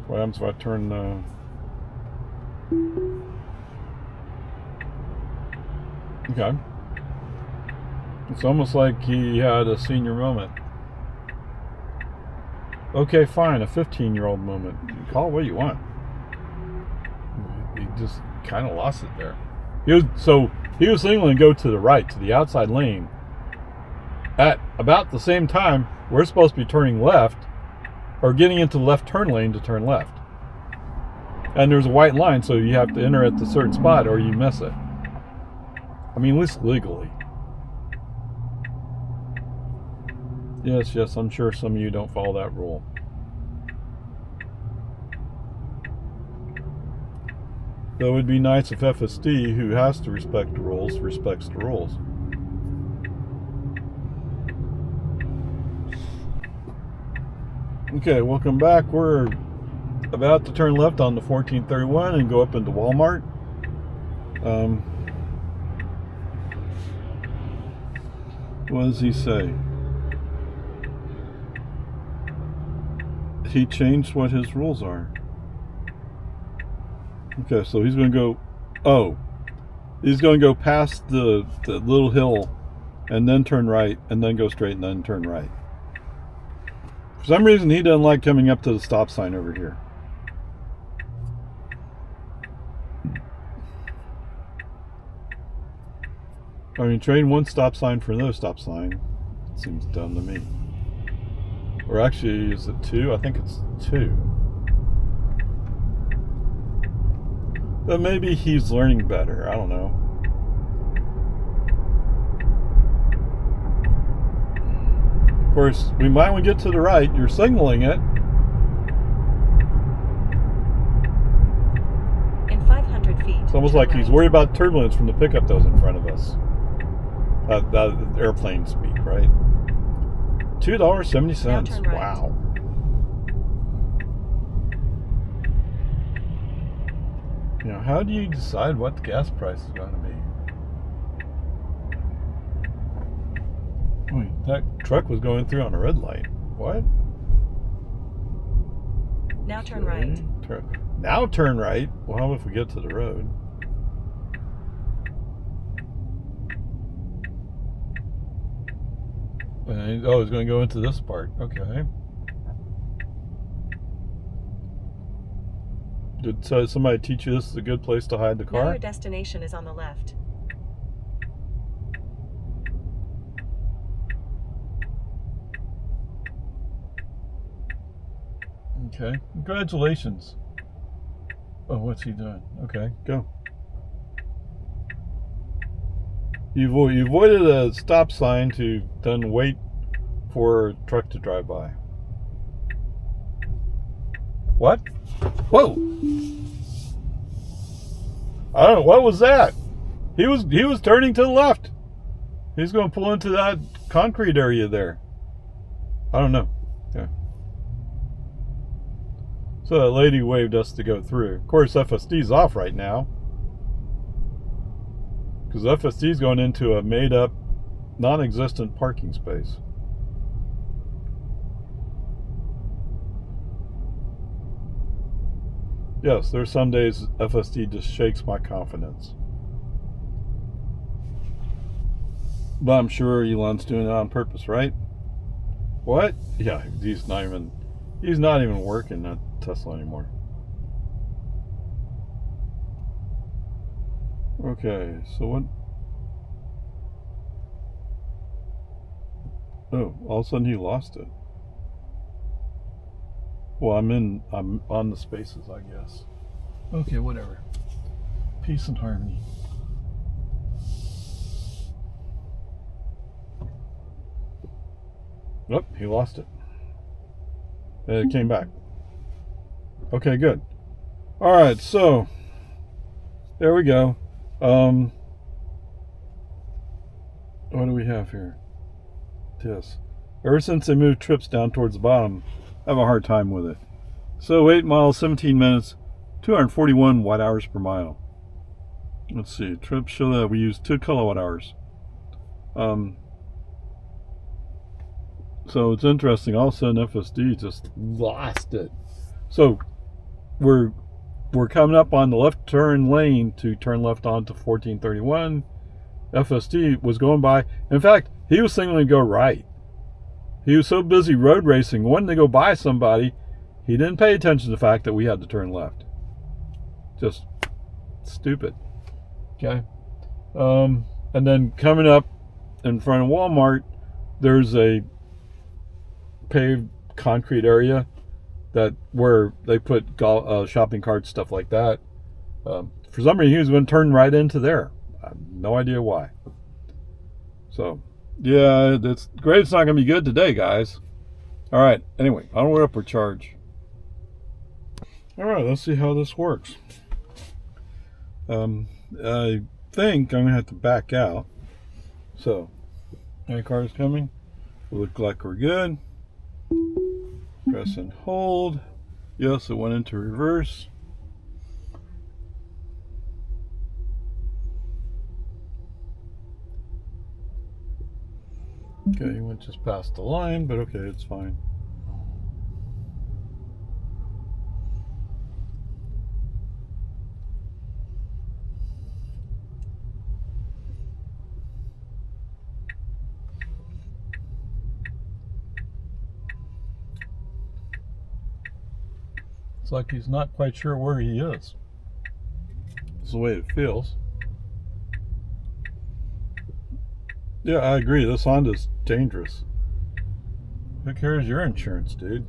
What happens if I turn... Okay. It's almost like he had a senior moment. Okay, fine, a 15-year-old moment. You call it what you want. He just kind of lost it there. He was signaling to go to the right, to the outside lane. At about the same time, we're supposed to be turning left, or getting into the left turn lane to turn left. And there's a white line, so you have to enter at the certain spot or you miss it. I mean, at least legally. Yes, I'm sure some of you don't follow that rule. Though it would be nice if FSD, who has to respect the rules, respects the rules. Okay, welcome back. We're about to turn left on the 1431 and go up into Walmart. What does he say? He changed what his rules are. Okay, so he's going to go... Oh. He's going to go past the little hill and then turn right and then go straight and then turn right. For some reason, he doesn't like coming up to the stop sign over here. I mean, trade one stop sign for another stop sign. Seems dumb to me. Or actually, is it 2? I think it's 2. But maybe he's learning better. I don't know. Of course, we might want to get to the right. You're signaling it. In 500 feet. It's almost like he's worried about turbulence from the pickup that was in front of us. That airplane speak, right? $2.70. Right. Wow. You know, how do you decide what the gas price is going to be? Wait, that truck was going through on a red light. What? Now turn right. Now turn right? Well, how if we get to the road? Oh, he's going to go into this part. Okay. Did somebody teach you this is a good place to hide the car? Now your destination is on the left. Okay. Congratulations. Oh, what's he doing? Okay, go. You avoided a stop sign to then wait for a truck to drive by. What? Whoa! I don't know, what was that? He was turning to the left. He's going to pull into that concrete area there. I don't know. Yeah. So that lady waved us to go through. Of course, FSD's off right now. Because FSD's going into a made-up, non-existent parking space. Yes, there's some days FSD just shakes my confidence. But I'm sure Elon's doing it on purpose, right? What? Yeah, he's not even working at Tesla anymore. Okay, so what? Oh, all of a sudden he lost it. Well, I'm on the spaces, I guess. Okay, whatever. Peace and harmony. Nope, he lost it. It came back. Okay, good. All right, so there we go. What do we have here? This. Ever since they moved trips down towards the bottom, I have a hard time with it. So 8 miles, 17 minutes, 241 watt hours per mile. Let's see. Trips show that we use 2 kilowatt hours. So it's interesting. All of a sudden, FSD just lost it. So we're coming up on the left turn lane to turn left onto 1431. FSD was going by. In fact, he was signaling to go right. He was so busy road racing, wanting to go by somebody, he didn't pay attention to the fact that we had to turn left. Just stupid. Okay. And then coming up in front of Walmart, there's a paved concrete area that where they put shopping carts, stuff like that. For some reason, he was going to turn right into there. I have no idea why. So, yeah, it's great. It's not going to be good today, guys. All right. Anyway, onward upward charge. All right, let's see how this works. I think I'm going to have to back out. So, any cars coming? Look like we're good. Press and hold. Yes, it went into reverse. Okay, he went just past the line, but okay, it's fine. It's like he's not quite sure where he is. It's the way it feels. Yeah, I agree. This Honda's dangerous. Who cares your insurance, dude?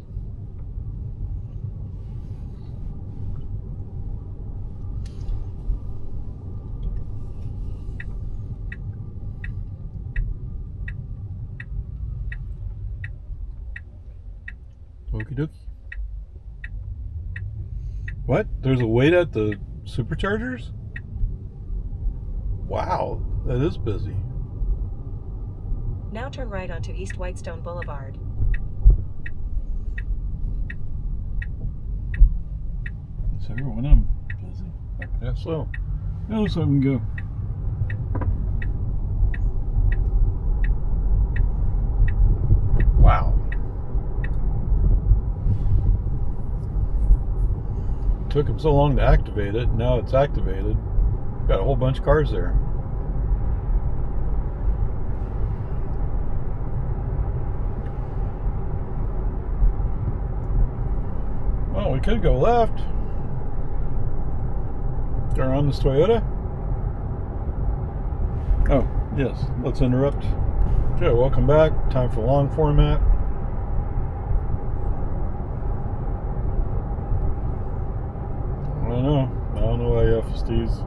Okie dokie. What? There's a wait at the superchargers? Wow, that is busy. Now turn right onto East Whitestone Boulevard. Is everyone of them busy? I guess so. Yeah, let's let them go. Wow. Took them so long to activate it. Now it's activated. Got a whole bunch of cars there. Well, we could go left. Go around this Toyota. Oh, yes. Let's interrupt. Okay, welcome back. Time for long format. I don't know why FSD's.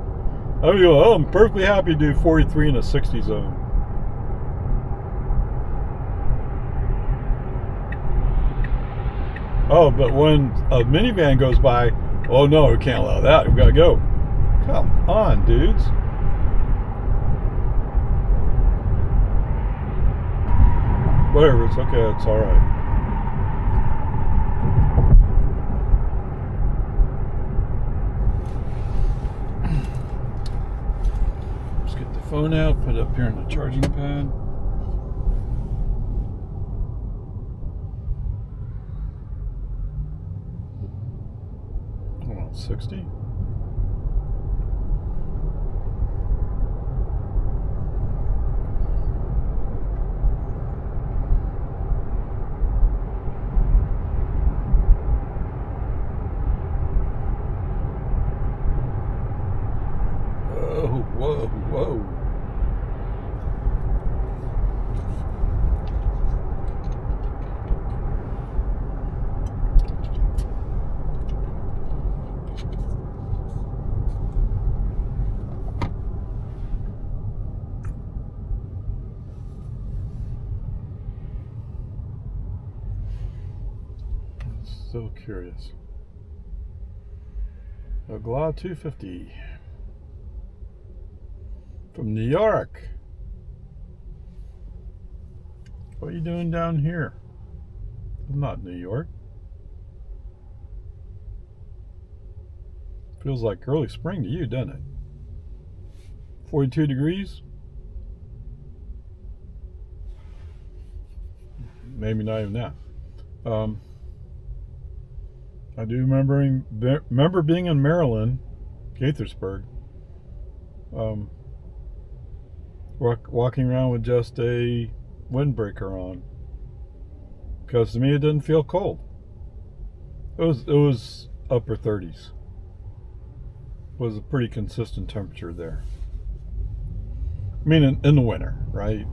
I'm perfectly happy to do 43 in a 60 zone. Oh, but when a minivan goes by, oh no, we can't allow that. We've got to go. Come on, dudes. Whatever, it's okay. It's all right. Phone out, put it up here on the charging pad. Hold on, 60. Whoa, whoa. So curious. A GLA 250 from New York. What are you doing down here? It's not New York. Feels like early spring to you, doesn't it? 42 degrees? Maybe not even that. I do remember being in Maryland, Gaithersburg, walking around with just a windbreaker on, because to me it didn't feel cold. It was upper 30s. It was a pretty consistent temperature there. I mean, in the winter, right?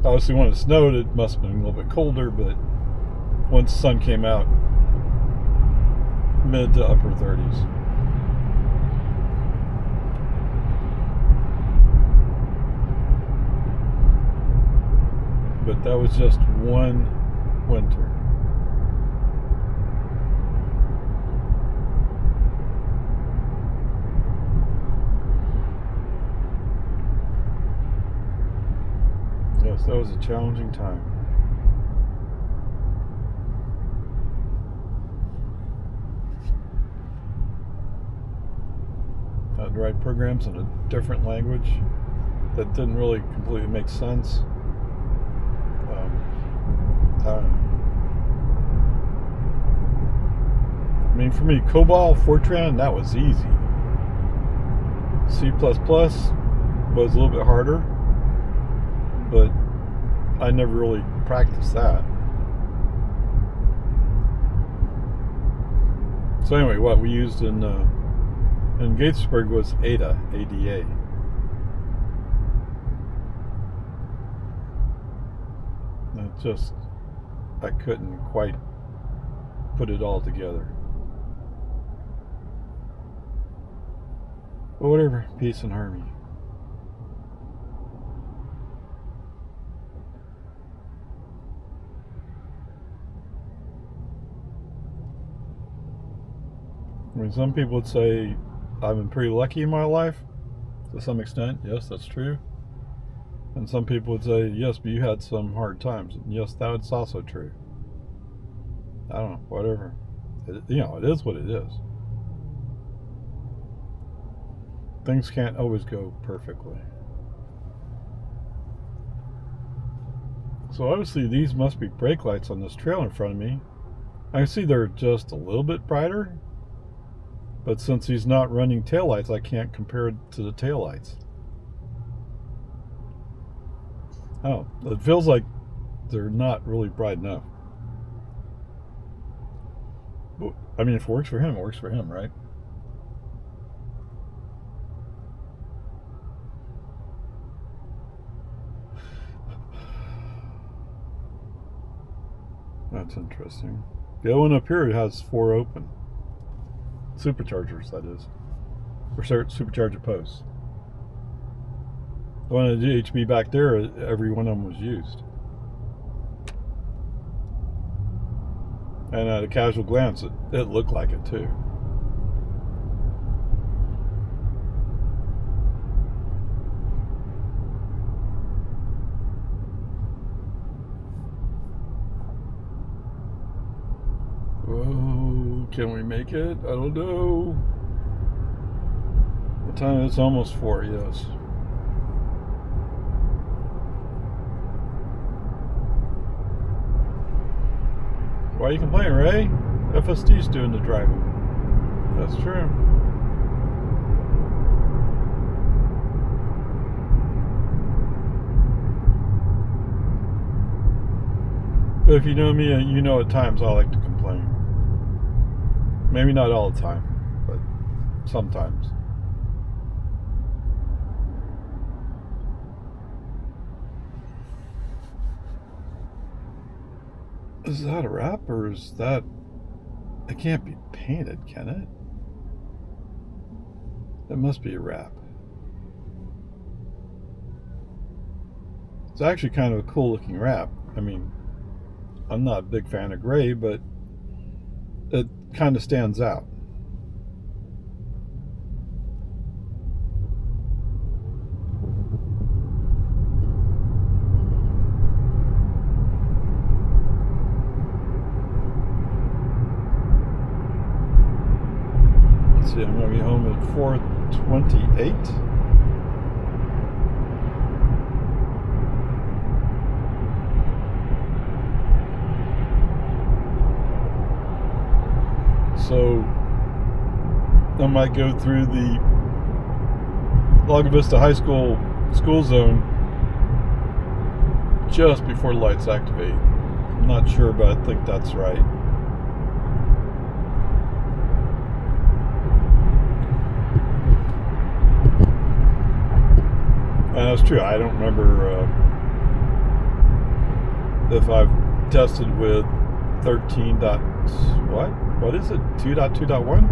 Obviously, when it snowed, it must have been a little bit colder, but once the sun came out, mid to upper 30s. But that was just one winter. Yes, that was a challenging time. Had to write programs in a different language that didn't really completely make sense. I mean, for me, COBOL, Fortran, that was easy. C++ was a little bit harder, but I never really practiced that. So anyway, what we used in Gaithersburg was ADA. I couldn't quite put it all together. But whatever, peace and harmony. I mean, some people would say I've been pretty lucky in my life, to some extent. Yes, that's true. And some people would say, yes, but you had some hard times. And yes, that's also true. I don't know, whatever. It is what it is. Things can't always go perfectly. So obviously these must be brake lights on this trail in front of me. I can see they're just a little bit brighter. But since he's not running taillights, I can't compare it to the taillights. Oh, it feels like they're not really bright enough. But, I mean, if it works for him, it works for him, right? That's interesting. The other one up here has 4 open. Superchargers, that is. Or supercharger posts. The one at HB back there, every one of them was used. And at a casual glance, it looked like it too. Whoa, can we make it? I don't know. What time? It's almost 4, yes. Why are you complaining, Ray? FSD's doing the driving. That's true. But if you know me, you know at times I like to complain. Maybe not all the time, but sometimes. Is that a wrap or is that... It can't be painted, can it? That must be a wrap. It's actually kind of a cool looking wrap. I mean, I'm not a big fan of gray, but it kind of stands out. Let's see, I'm going to be home at 4:28. So I might go through the Lago Vista High School school zone just before the lights activate. I'm not sure, but I think that's right. And that's true. I don't remember if I've tested with 13. What is it? 2.2.1?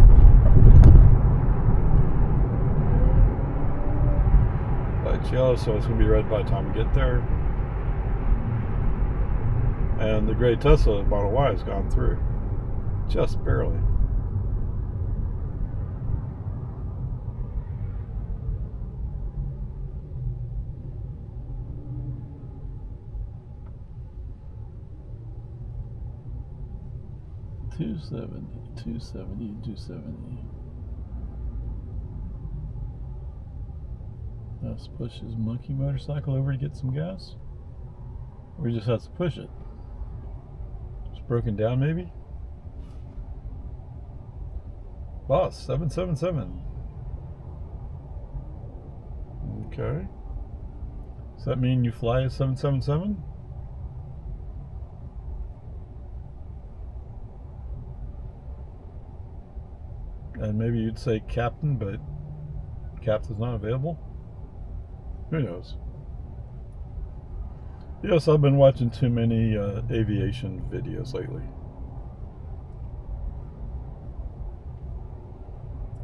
Light's yellow, so it's going to be red by the time we get there. And the gray Tesla Model Y has gone through. Just barely. $270. Let's push his monkey motorcycle over to get some gas. Or he just has to push it. It's broken down, maybe? Boss, 777. Okay. Does that mean you fly a 777? And maybe you'd say captain, but captain's not available. Who knows? Yes, I've been watching too many aviation videos lately.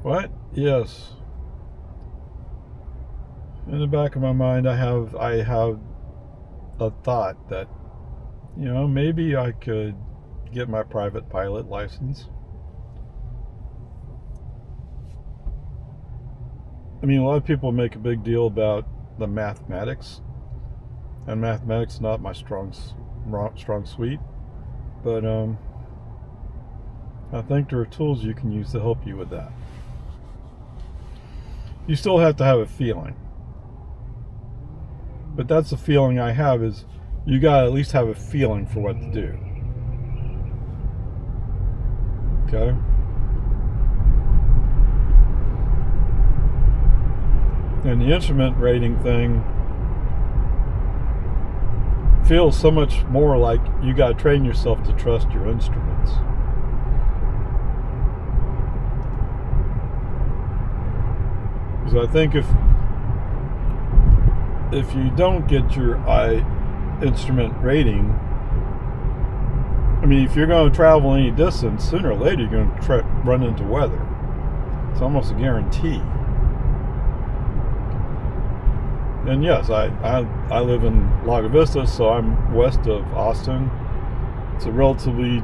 What? Yes. In the back of my mind, I have a thought that, you know, maybe I could get my private pilot license. I mean, a lot of people make a big deal about the mathematics, and mathematics is not my strong suite, but I think there are tools you can use to help you with that. You still have to have a feeling, but that's the feeling I have, is you gotta at least have a feeling for what to do. Okay? And the instrument rating thing feels so much more like you got to train yourself to trust your instruments. Because I think if you don't get your instrument rating, I mean, if you're going to travel any distance, sooner or later you're going to run into weather. It's almost a guarantee. And yes, I live in Lago Vista, so I'm west of Austin. It's a relatively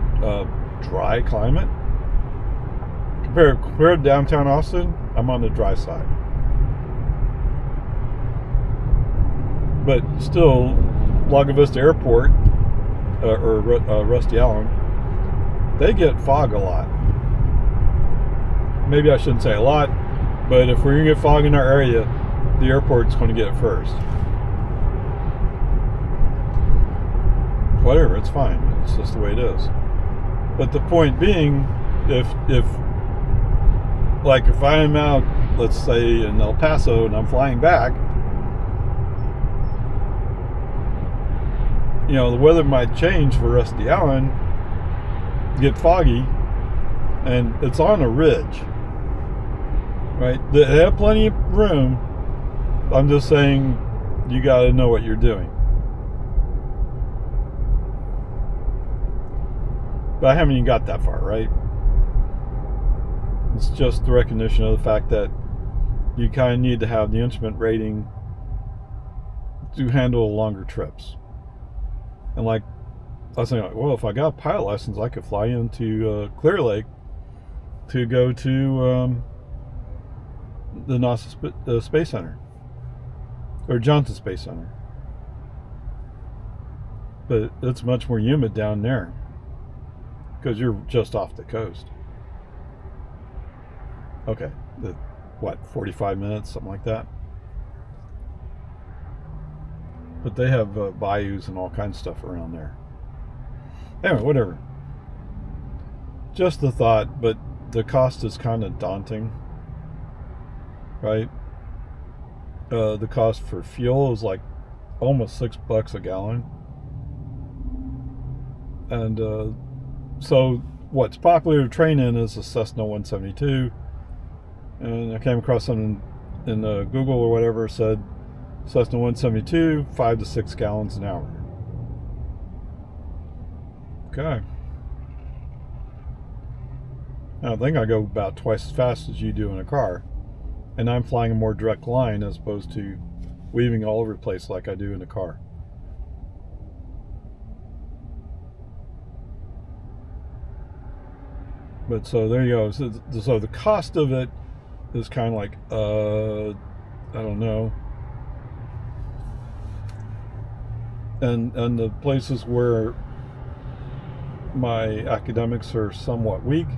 dry climate. Compared to downtown Austin, I'm on the dry side. But still, Lago Vista Airport, or Rusty Allen, they get fog a lot. Maybe I shouldn't say a lot, but if we're going to get fog in our area, the airport's going to get it first. Whatever, it's fine. It's just the way it is. But the point being, if I'm out, let's say in El Paso, and I'm flying back, you know, the weather might change for Rusty Allen, get foggy, and it's on a ridge, right? They have plenty of room. I'm just saying, you got to know what you're doing. But I haven't even got that far, right? It's just the recognition of the fact that you kind of need to have the instrument rating to handle longer trips. And like, I was thinking, well, if I got pilot license, I could fly into Clear Lake to go to the NASA Space Center, or Johnson Space Center. But it's much more humid down there because you're just off the coast. Okay, 45 minutes, something like that. But they have bayous and all kinds of stuff around there. Anyway, whatever. Just the thought, but the cost is kind of daunting, right? The cost for fuel is like almost $6 a gallon. And so what's popular to train in is a Cessna 172. And I came across something in Google or whatever, said Cessna 172, 5 to 6 gallons an hour. Okay. I think I go about twice as fast as you do in a car. And I'm flying a more direct line as opposed to weaving all over the place like I do in a car. But so there you go. So the cost of it is kind of like, I don't know. And the places where my academics are somewhat weak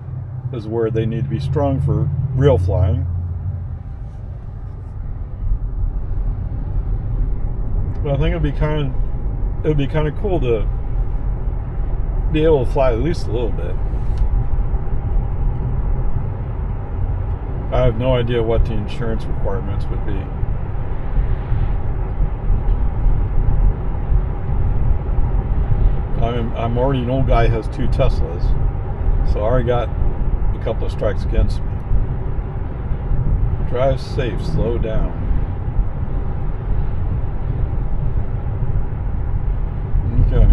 is where they need to be strong for real flying. But I think it'd be kind of cool to be able to fly at least a little bit. I have no idea what the insurance requirements would be. I'm already an old guy who has 2 Teslas, so I already got a couple of strikes against me. Drive safe, slow down. Okay.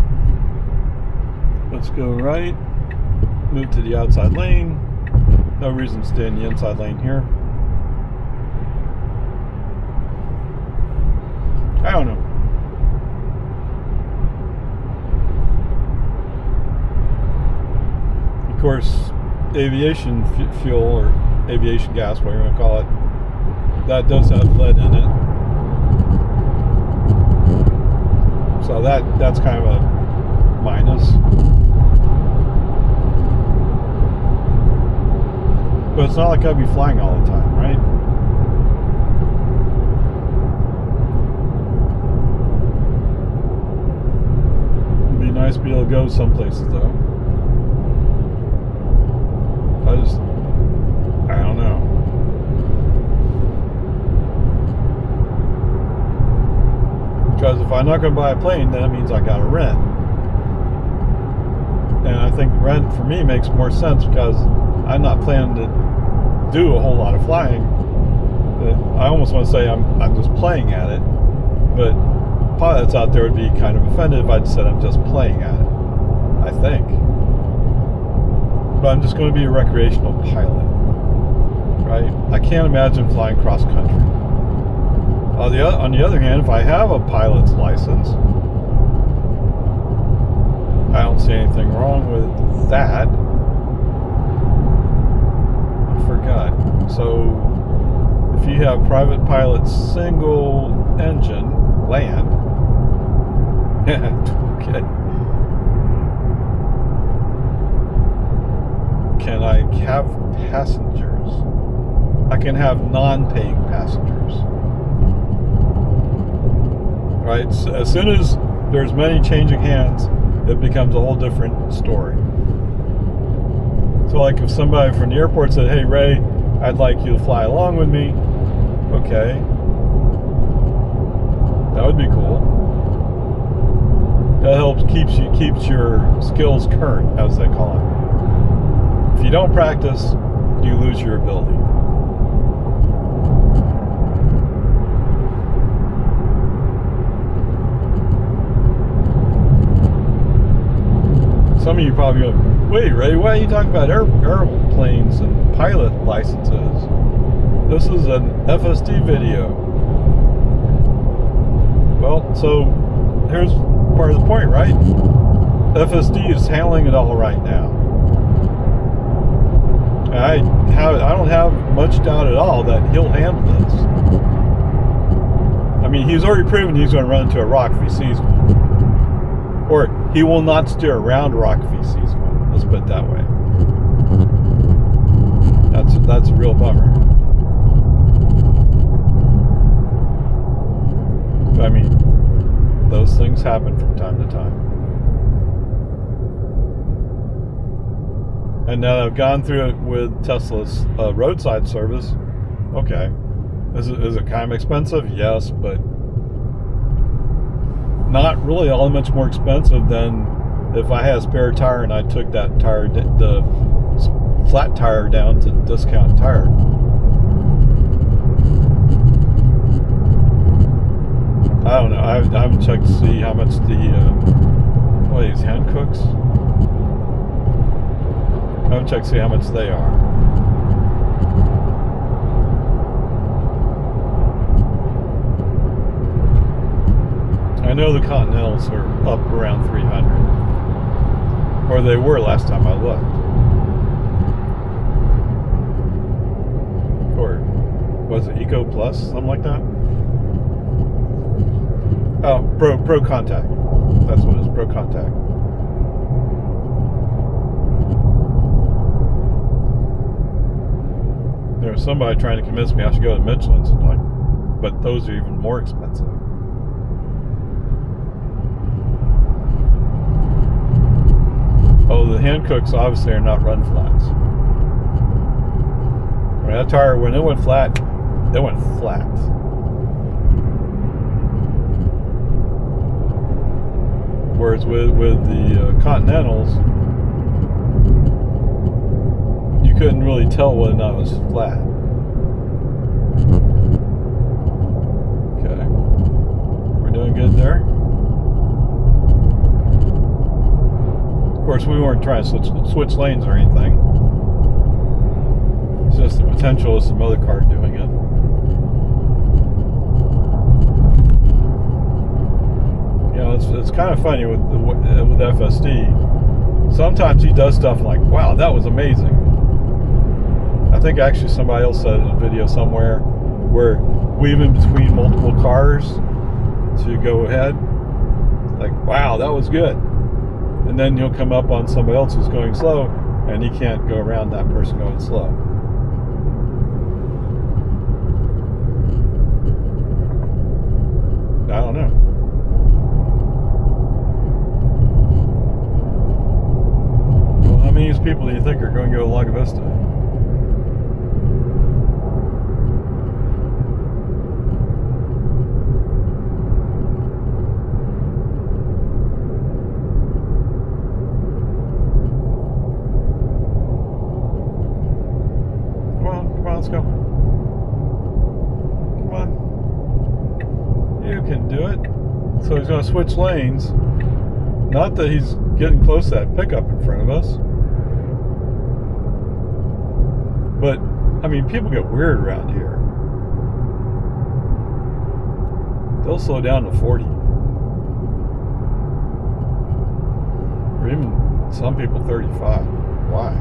Let's go right, move to the outside lane. No reason to stay in the inside lane here. I don't know. Of course, aviation fuel or aviation gas, whatever you want to call it, that does have lead in it. So that's kind of a minus. But it's not like I'd be flying all the time, right? It'd be nice to be able to go some places, though. I don't know. Because if I'm not going to buy a plane, then it means I got to rent. And I think rent for me makes more sense because I'm not planning to do a whole lot of flying. I almost want to say I'm just playing at it, but pilots out there would be kind of offended if I'd said I'm just playing at it, I think. But I'm just going to be a recreational pilot, right? I can't imagine flying cross country. On the other hand, if I have a pilot's license, I don't see anything wrong with that. I forgot. So if you have private pilot single engine land, okay. Can I have passengers? I can have non-paying passengers. Right? So as soon as there's many changing hands, it becomes a whole different story. So like if somebody from the airport said, hey Ray, I'd like you to fly along with me, okay, that would be cool. That helps keeps your skills current, as they call it. If you don't practice, you lose your ability. Some of you probably go, Wait, Ray, why are you talking about airplanes and pilot licenses? This is an FSD video. Well, so here's part of the point, right? FSD is handling it all right now. I don't have much doubt at all that he'll handle this. I mean, he's already proven he's going to run into a rock if he sees one. Or he will not steer around a rock if he sees one. Let's put it that way. That's a real bummer. I mean, those things happen from time to time. And now that I've gone through it with Tesla's roadside service, okay. Is it kind of expensive? Yes, but not really all that much more expensive than if I had a spare tire and I took that tire, the flat tire, down to discount tire. I don't know. I haven't checked to see how much the what are these, hand cooks? I haven't checked to see how much they are. I know the Continentals are up around 300, or they were last time I looked. Or was it Eco Plus, something like that? Oh, Pro Contact. That's what it is, Pro Contact. There was somebody trying to convince me I should go to Michelin's, and like, but those are even more expensive. Oh, the hand cooks obviously are not run flats. I mean, that tire, when it went flat, it went flat. Whereas with the Continentals, you couldn't really tell whether or not it was flat. Okay. We're doing good there. Of course, we weren't trying to switch lanes or anything. It's just the potential of some other car doing it. You know, it's kind of funny with FSD. Sometimes he does stuff like, wow, that was amazing. I think actually somebody else said in a video somewhere where weaving between multiple cars to go ahead. Like, wow, that was good. And then you'll come up on somebody else who's going slow, and he can't go around that person going slow. I don't know. Well, how many of these people do you think are going to go to Lago Vista? Let's go. Come on. You can do it. So he's going to switch lanes. Not that he's getting close to that pickup in front of us. But, I mean, people get weird around here. They'll slow down to 40. Or even some people 35. Why?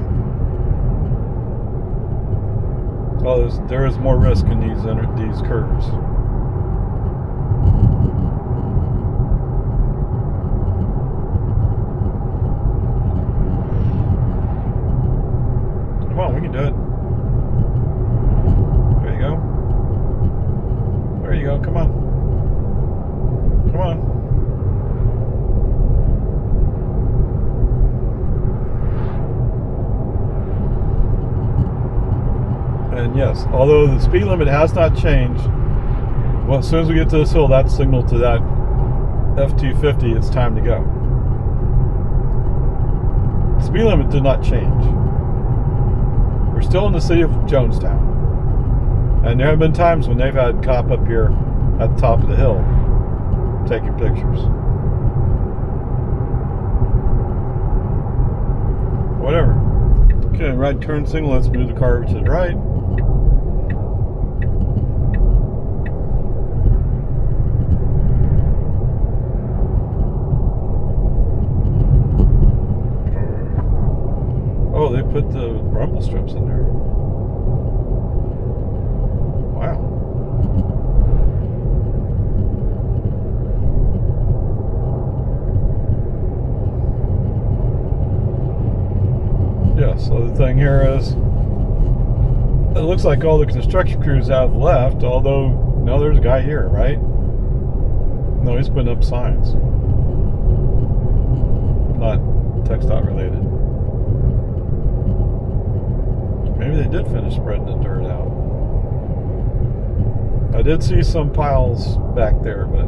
Well, there is more risk in these curves. Come on, we can do it. There you go. There you go. Come on. Come on. And yes, although the speed limit has not changed, well, as soon as we get to this hill, that signal to that F-250, it's time to go. The speed limit did not change. We're still in the city of Jonestown. And there have been times when they've had a cop up here at the top of the hill taking pictures. whatever. Okay, right turn signal. Let's move the car to the right. Oh, they put the rumble strips in there. Wow. Yeah, so the thing here is, it looks like all the construction crews have left, although, no, there's a guy here, right? No, he's putting up signs. Not TxDOT related. Maybe they did finish spreading the dirt out. I did see some piles back there, but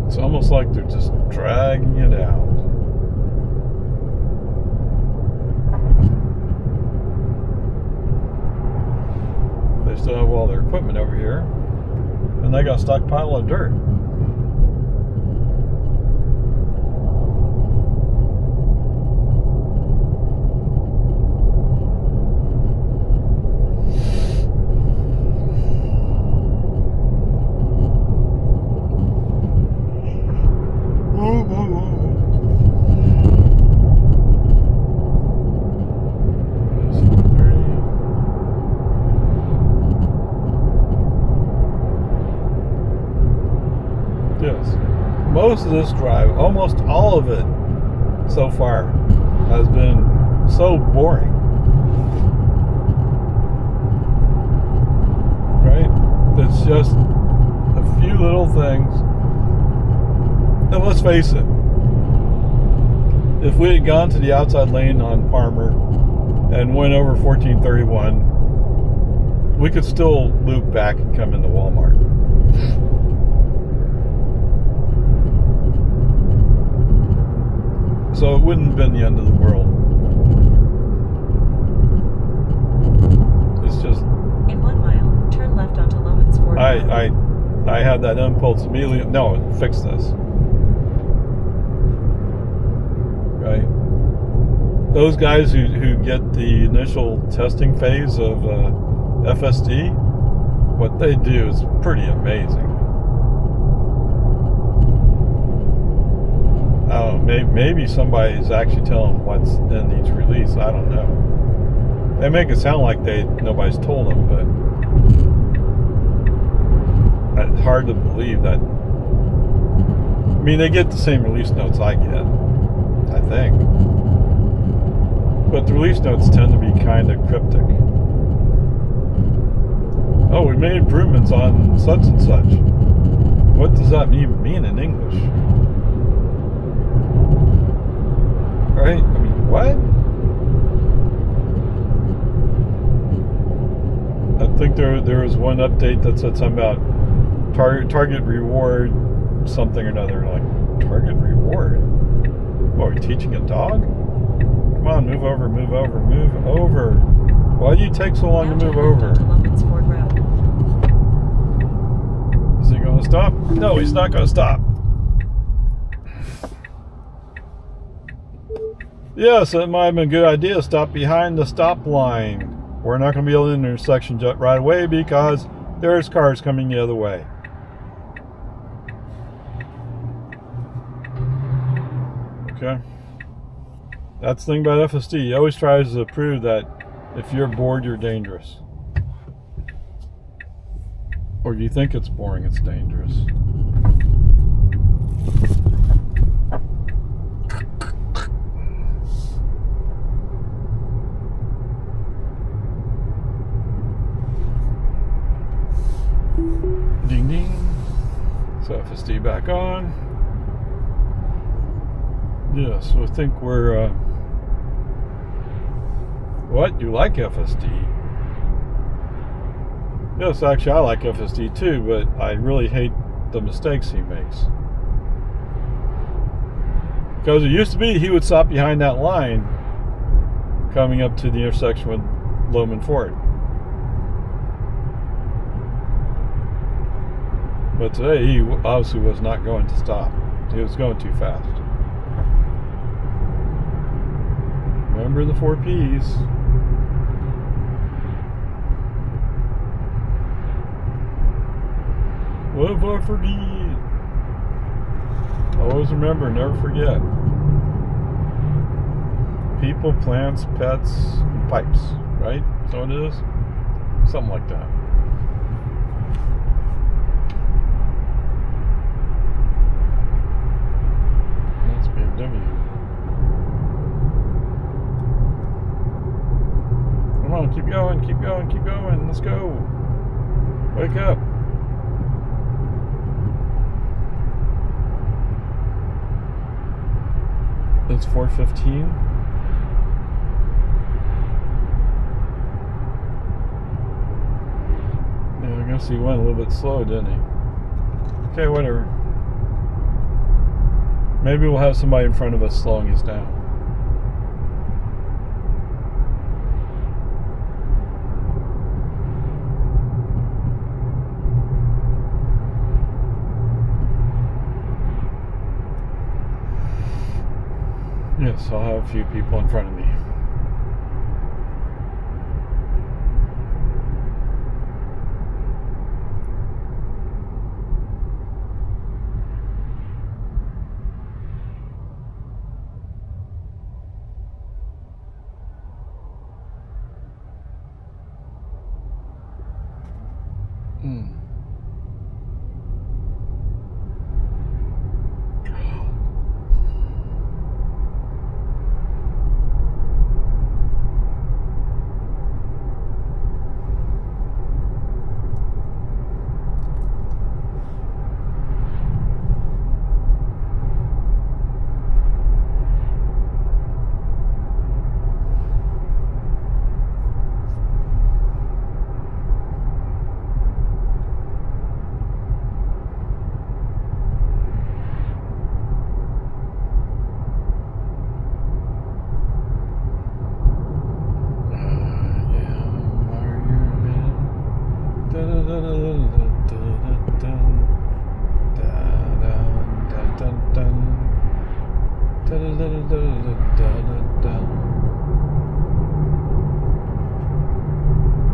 it's almost like they're just dragging it out. They still have all their equipment over here, and they got a stockpile of dirt. Yes. Most of this drive, almost all of it so far, has been so boring. Right? It's just a few little things. And let's face it, if we had gone to the outside lane on Palmer and went over 1431, we could still loop back and come into Walmart. So it wouldn't have been the end of the world. It's just... In 1 mile, turn left onto Loman's Ford Road. I had that impulse immediately. No, fix this. Right? Those guys who get the initial testing phase of FSD, what they do is pretty amazing. I don't know, maybe somebody's actually telling them what's in each release. I don't know. They make it sound like nobody's told them, but it's hard to believe that. I mean, they get the same release notes I get, I think. But the release notes tend to be kind of cryptic. Oh, we made improvements on such and such. What does that even mean in English? Right? I mean, what? I think there was one update that said something about target reward something or another. Like, target reward? What, we're teaching a dog? Come on, move over, move over, move over. Why do you take so long to move over? Is he going to stop? No, he's not going to stop. Yes, it might have been a good idea to stop behind the stop line. We're not going to be able to intersection right away because there's cars coming the other way. Okay. That's the thing about FSD. He always tries to prove that if you're bored, you're dangerous. Or you think it's boring, it's dangerous. Ding ding. So FSD back on. Yeah, so I think we're what? You like FSD? Yes, actually I like FSD too, but I really hate the mistakes he makes. Because it used to be he would stop behind that line coming up to the intersection with Loman Ford. But today he obviously was not going to stop. He was going too fast. Remember the 4 Ps. What if I forget? Always remember, never forget. People, plants, pets, and pipes, right? Is that what it is? Something like that. That's BMW. Come on, keep going, keep going, keep going. Let's go. Wake up. It's 4:15. Yeah, I guess he went a little bit slow, didn't he? Okay, whatever. Maybe we'll have somebody in front of us slowing us down. Yes, I'll have a few people in front of me.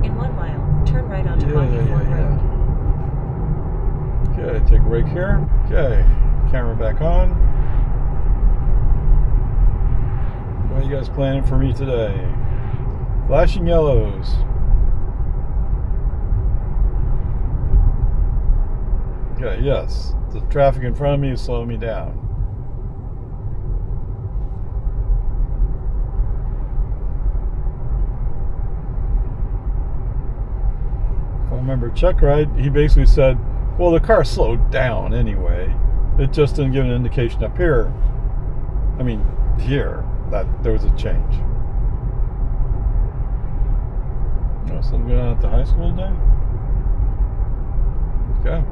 In 1 mile, turn right onto YMCA Road. Okay, take a break here. Okay, camera back on. What are you guys planning for me today? Flashing yellows. Okay, yes. The traffic in front of me is slowing me down. If I remember Chuck right, he basically said, well, the car slowed down anyway. It just didn't give an indication up here. I mean, here, that there was a change. Oh, something going on at the high school today? Okay.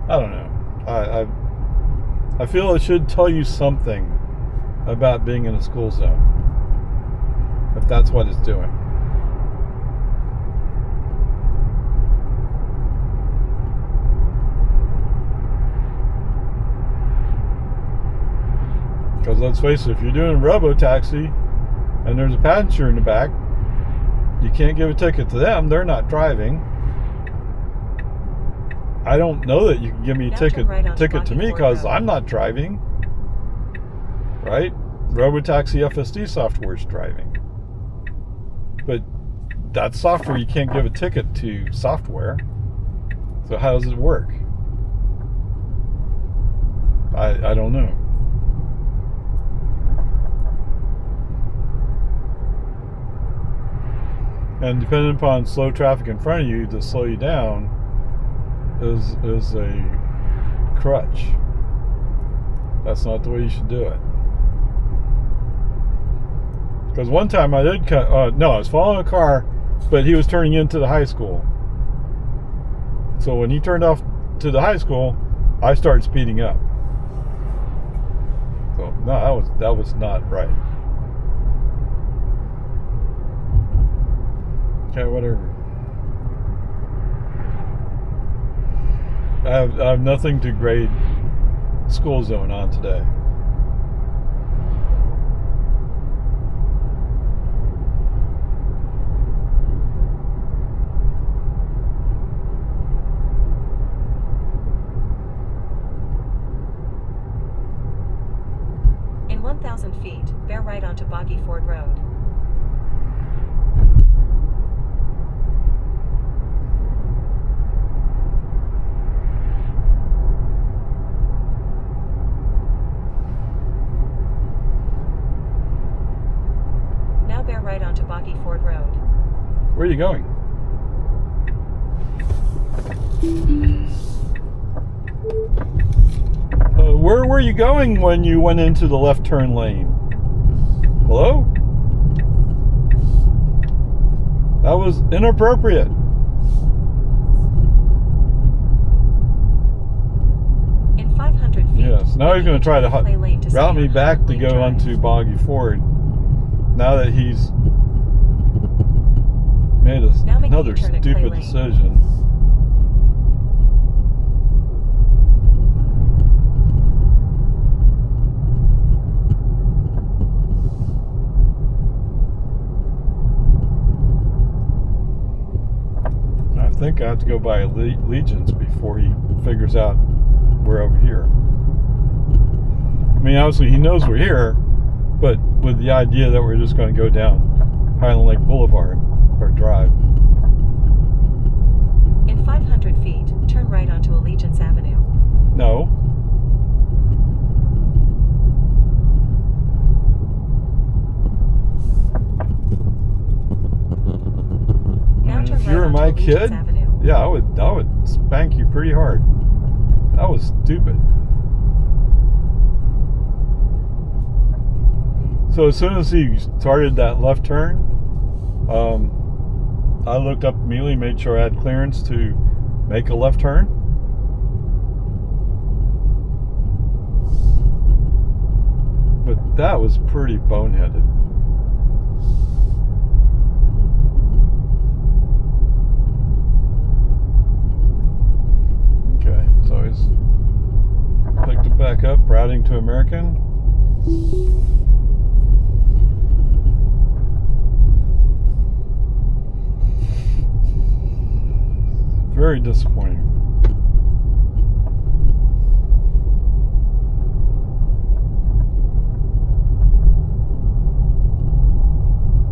I don't know. I feel it should tell you something about being in a school zone, if that's what it's doing. Because let's face it, if you're doing a robo-taxi and there's a passenger in the back, you can't give a ticket to them. They're not driving. I don't know that you can give me a ticket to me because I'm not driving. Right? Robotaxi FSD software is driving. But that software, you can't give a ticket to software. So how does it work? I don't know. And depending upon slow traffic in front of you, to slow you down is a crutch. That's not the way you should do it. Because one time I did cut, no, I was following a car, but he was turning into the high school. So when he turned off to the high school, I started speeding up. So no, that was not right. Okay, whatever. I have nothing to grade school zone on today. In 1,000 feet, bear right onto Boggy Ford Road. Now bear right onto Boggy Ford Road. Where are you going? Where were you going when you went into the left turn lane? Hello? That was inappropriate. In 500 feet. Yes, now he's going to try to route me back to go onto Boggy Ford. Now that he's made another stupid decision. I think I have to go by Legions before he figures out we're over here. I mean, obviously he knows we're here, but with the idea that we're just going to go down Highland Lake Boulevard or Drive. In 500 feet, turn right onto Allegiance Avenue. No. Now turn If right you were onto my Allegiance kid, Avenue. yeah, I would spank you pretty hard. That was stupid. So as soon as he started that left turn, I looked up immediately, made sure I had clearance to make a left turn. But that was pretty boneheaded. Okay, so he's picked it back up, routing to American. Very disappointing.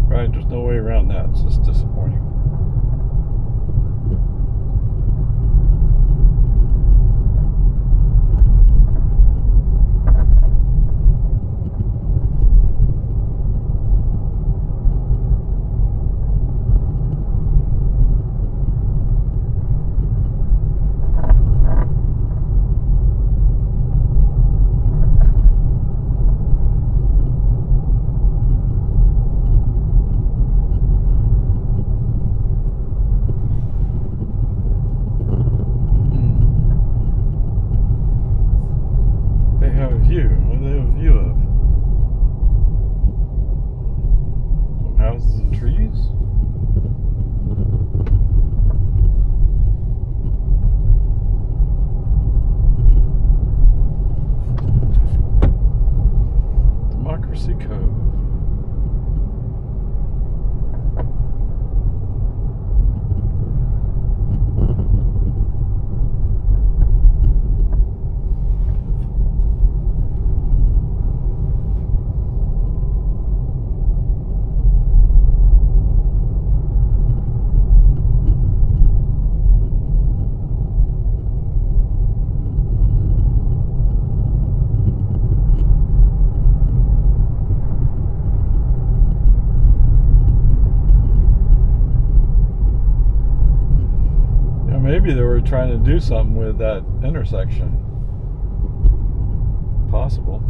Right, there's no way around that. It's just disappointing. View. What do they have a view of? Some houses and trees? Democracy Cove. Maybe they were trying to do something with that intersection. Possible.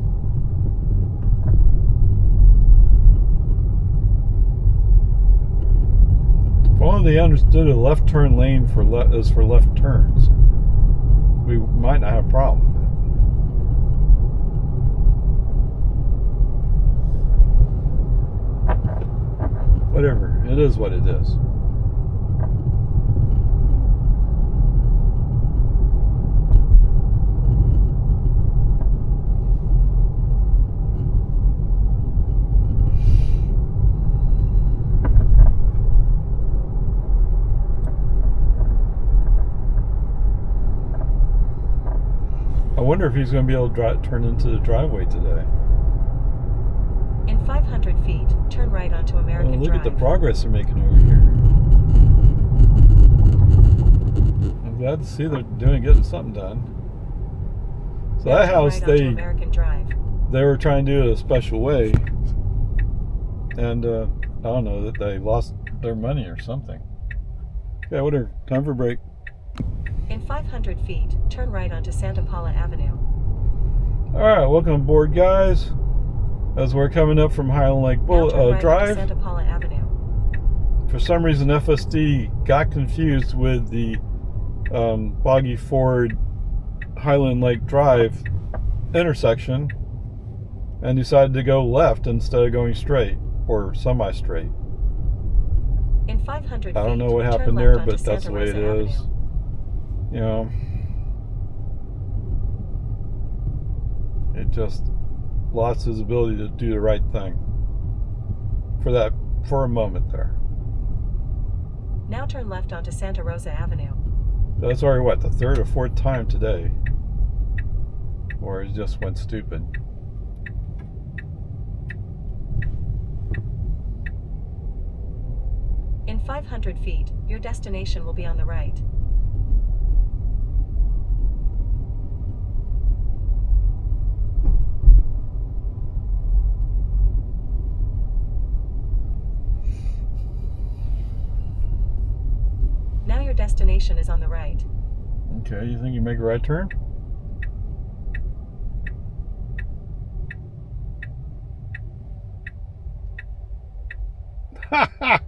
If only they understood a left turn lane is for left turns, we might not have a problem. Whatever, it is what it is. I wonder if he's going to be able to turn into the driveway today. In 500 feet, turn right onto American Look Drive. at the progress they're making over here. I'm glad to see they're getting something done. So Now that turn house, right onto American Drive. they were trying to do it a special way, and I don't know, that they lost their money or something. Yeah, whatever. Time for a break. In 500 feet, turn right onto Santa Paula Avenue. All right, welcome aboard, guys. As we're coming up from Highland Lake Now turn right Drive. onto Santa Paula Avenue. For some reason, FSD got confused with the Boggy Ford Highland Lake Drive intersection and decided to go left instead of going straight or semi-straight. In 500 feet, I don't know what turn happened left there, onto but that's Santa the way it Rosa is. Avenue. You know, it just lost his ability to do the right thing for a moment there. Now turn left onto Santa Rosa Avenue. That's already what, the third or fourth time today where it just went stupid. In 500 feet, your destination will be on the right. Now your destination is on the right. Okay, you think you make a right turn? Ha ha!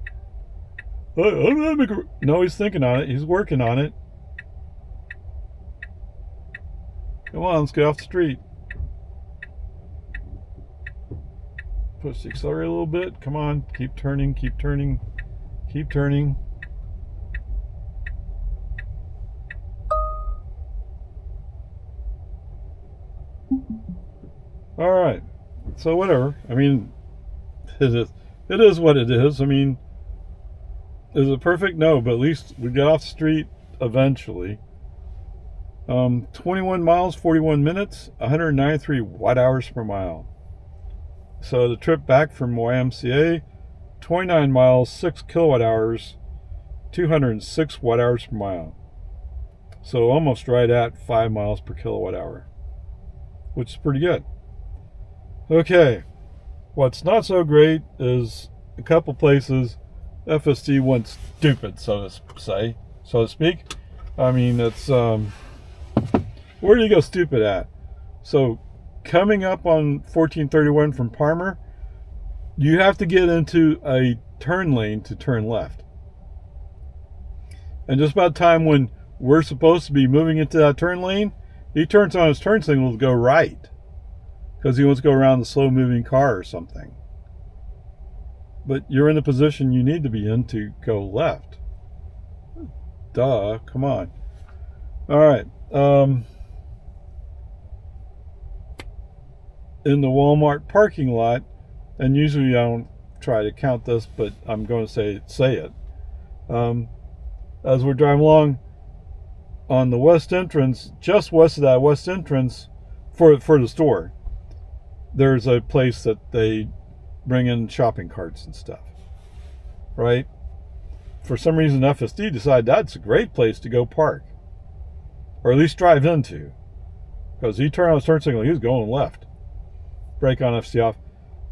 No, he's thinking on it. He's working on it. Come on, let's get off the street. Push the accelerator a little bit. Come on, keep turning, keep turning, keep turning. All right, so whatever. I mean, it is what it is. I mean, is it perfect? No, but at least we get off the street eventually. 21 miles, 41 minutes, 193 watt-hours per mile. So the trip back from YMCA, 29 miles, 6 kilowatt-hours, 206 watt-hours per mile. So almost right at 5 miles per kilowatt-hour, which is pretty good. Okay, what's not so great is a couple places FSD went stupid, so to speak. I mean, it's where do you go stupid at? So coming up on 1431 from Palmer, you have to get into a turn lane to turn left. And just about the time when we're supposed to be moving into that turn lane, he turns on his turn signal to go right because he wants to go around the slow moving car or something. But you're in the position you need to be in to go left. Duh, come on. All right. In the Walmart parking lot, and usually I don't try to count this, but I'm going to say it. As we're driving along on the west entrance, just west of that west entrance for the store, there's a place that they bring in shopping carts and stuff, right? For some reason, FSD decided that's a great place to go park, or at least drive into, because he turned on his turn signal, he was going left. Brake on, FSD off.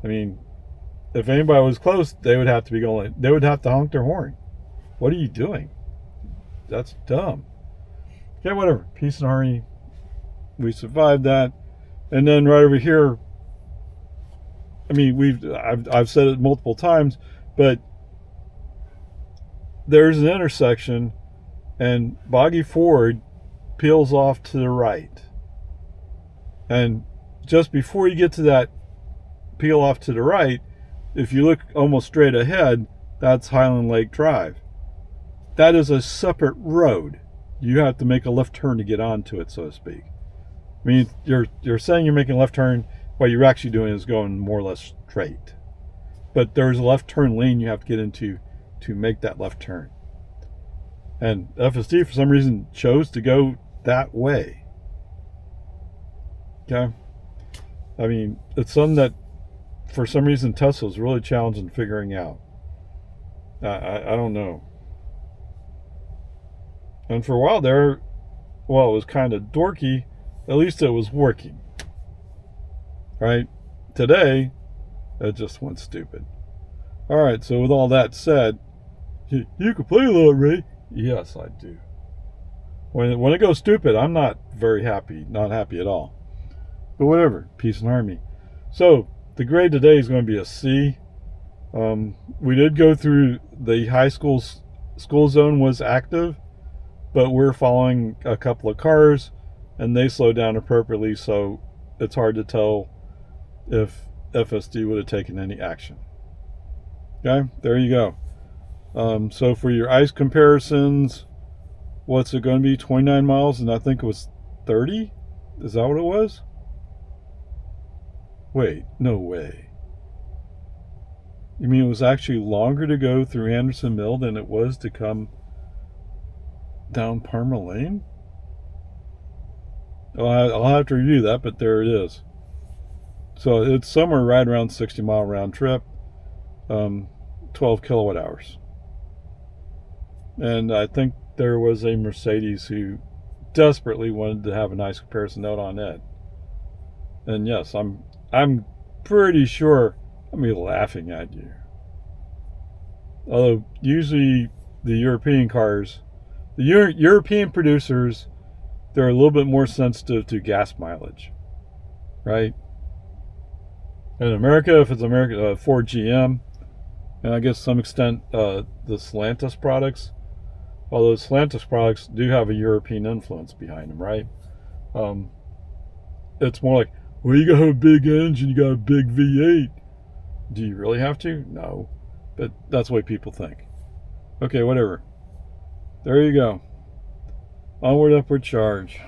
I mean, if anybody was close, they would have to be going. They would have to honk their horn. What are you doing? That's dumb. Okay, whatever. Peace and harmony. We survived that, and then right over here. I mean, I've said it multiple times, but there's an intersection, and Boggy Ford peels off to the right, and just before you get to that peel off to the right, if you look almost straight ahead, that's Highland Lake Drive. That is a separate road. You have to make a left turn to get onto it, so to speak. I mean, you're saying you're making a left turn. What you're actually doing is going more or less straight. But there's a left turn lane you have to get into to make that left turn. And FSD, for some reason, chose to go that way. Okay. I mean, it's something that, for some reason, Tesla's really challenging figuring out. I don't know. And for a while there, well, it was kind of dorky. At least it was working. Right? Today, it just went stupid. All right, so with all that said, you can play a lot, Ray. Yes, I do. When it goes stupid, I'm not very happy. Not happy at all. But whatever. Peace and harmony. So, the grade today is going to be a C. We did go through the high school zone was active, but we're following a couple of cars, and they slowed down appropriately, so it's hard to tell if FSD would have taken any action. Okay, there you go. So for your ice comparisons, what's it going to be? 29 miles, and I think it was 30? Is that what it was? Wait, no way. You mean it was actually longer to go through Anderson Mill than it was to come down Parma Lane? I'll have to review that, but there it is. So it's somewhere right around 60-mile round trip, 12 kilowatt hours. And I think there was a Mercedes who desperately wanted to have a nice comparison note on it. And yes, I'm pretty sure I'm going to be laughing at you. Although usually the European cars, the European producers, they're a little bit more sensitive to gas mileage, right? In America, if it's America, Ford, GM, and I guess to some extent the Stellantis products, although Stellantis products do have a European influence behind them, right? It's more like, well, you got a big engine, you got a big V8. Do you really have to? No. But that's the way people think. Okay, whatever. There you go. Onward, upward charge.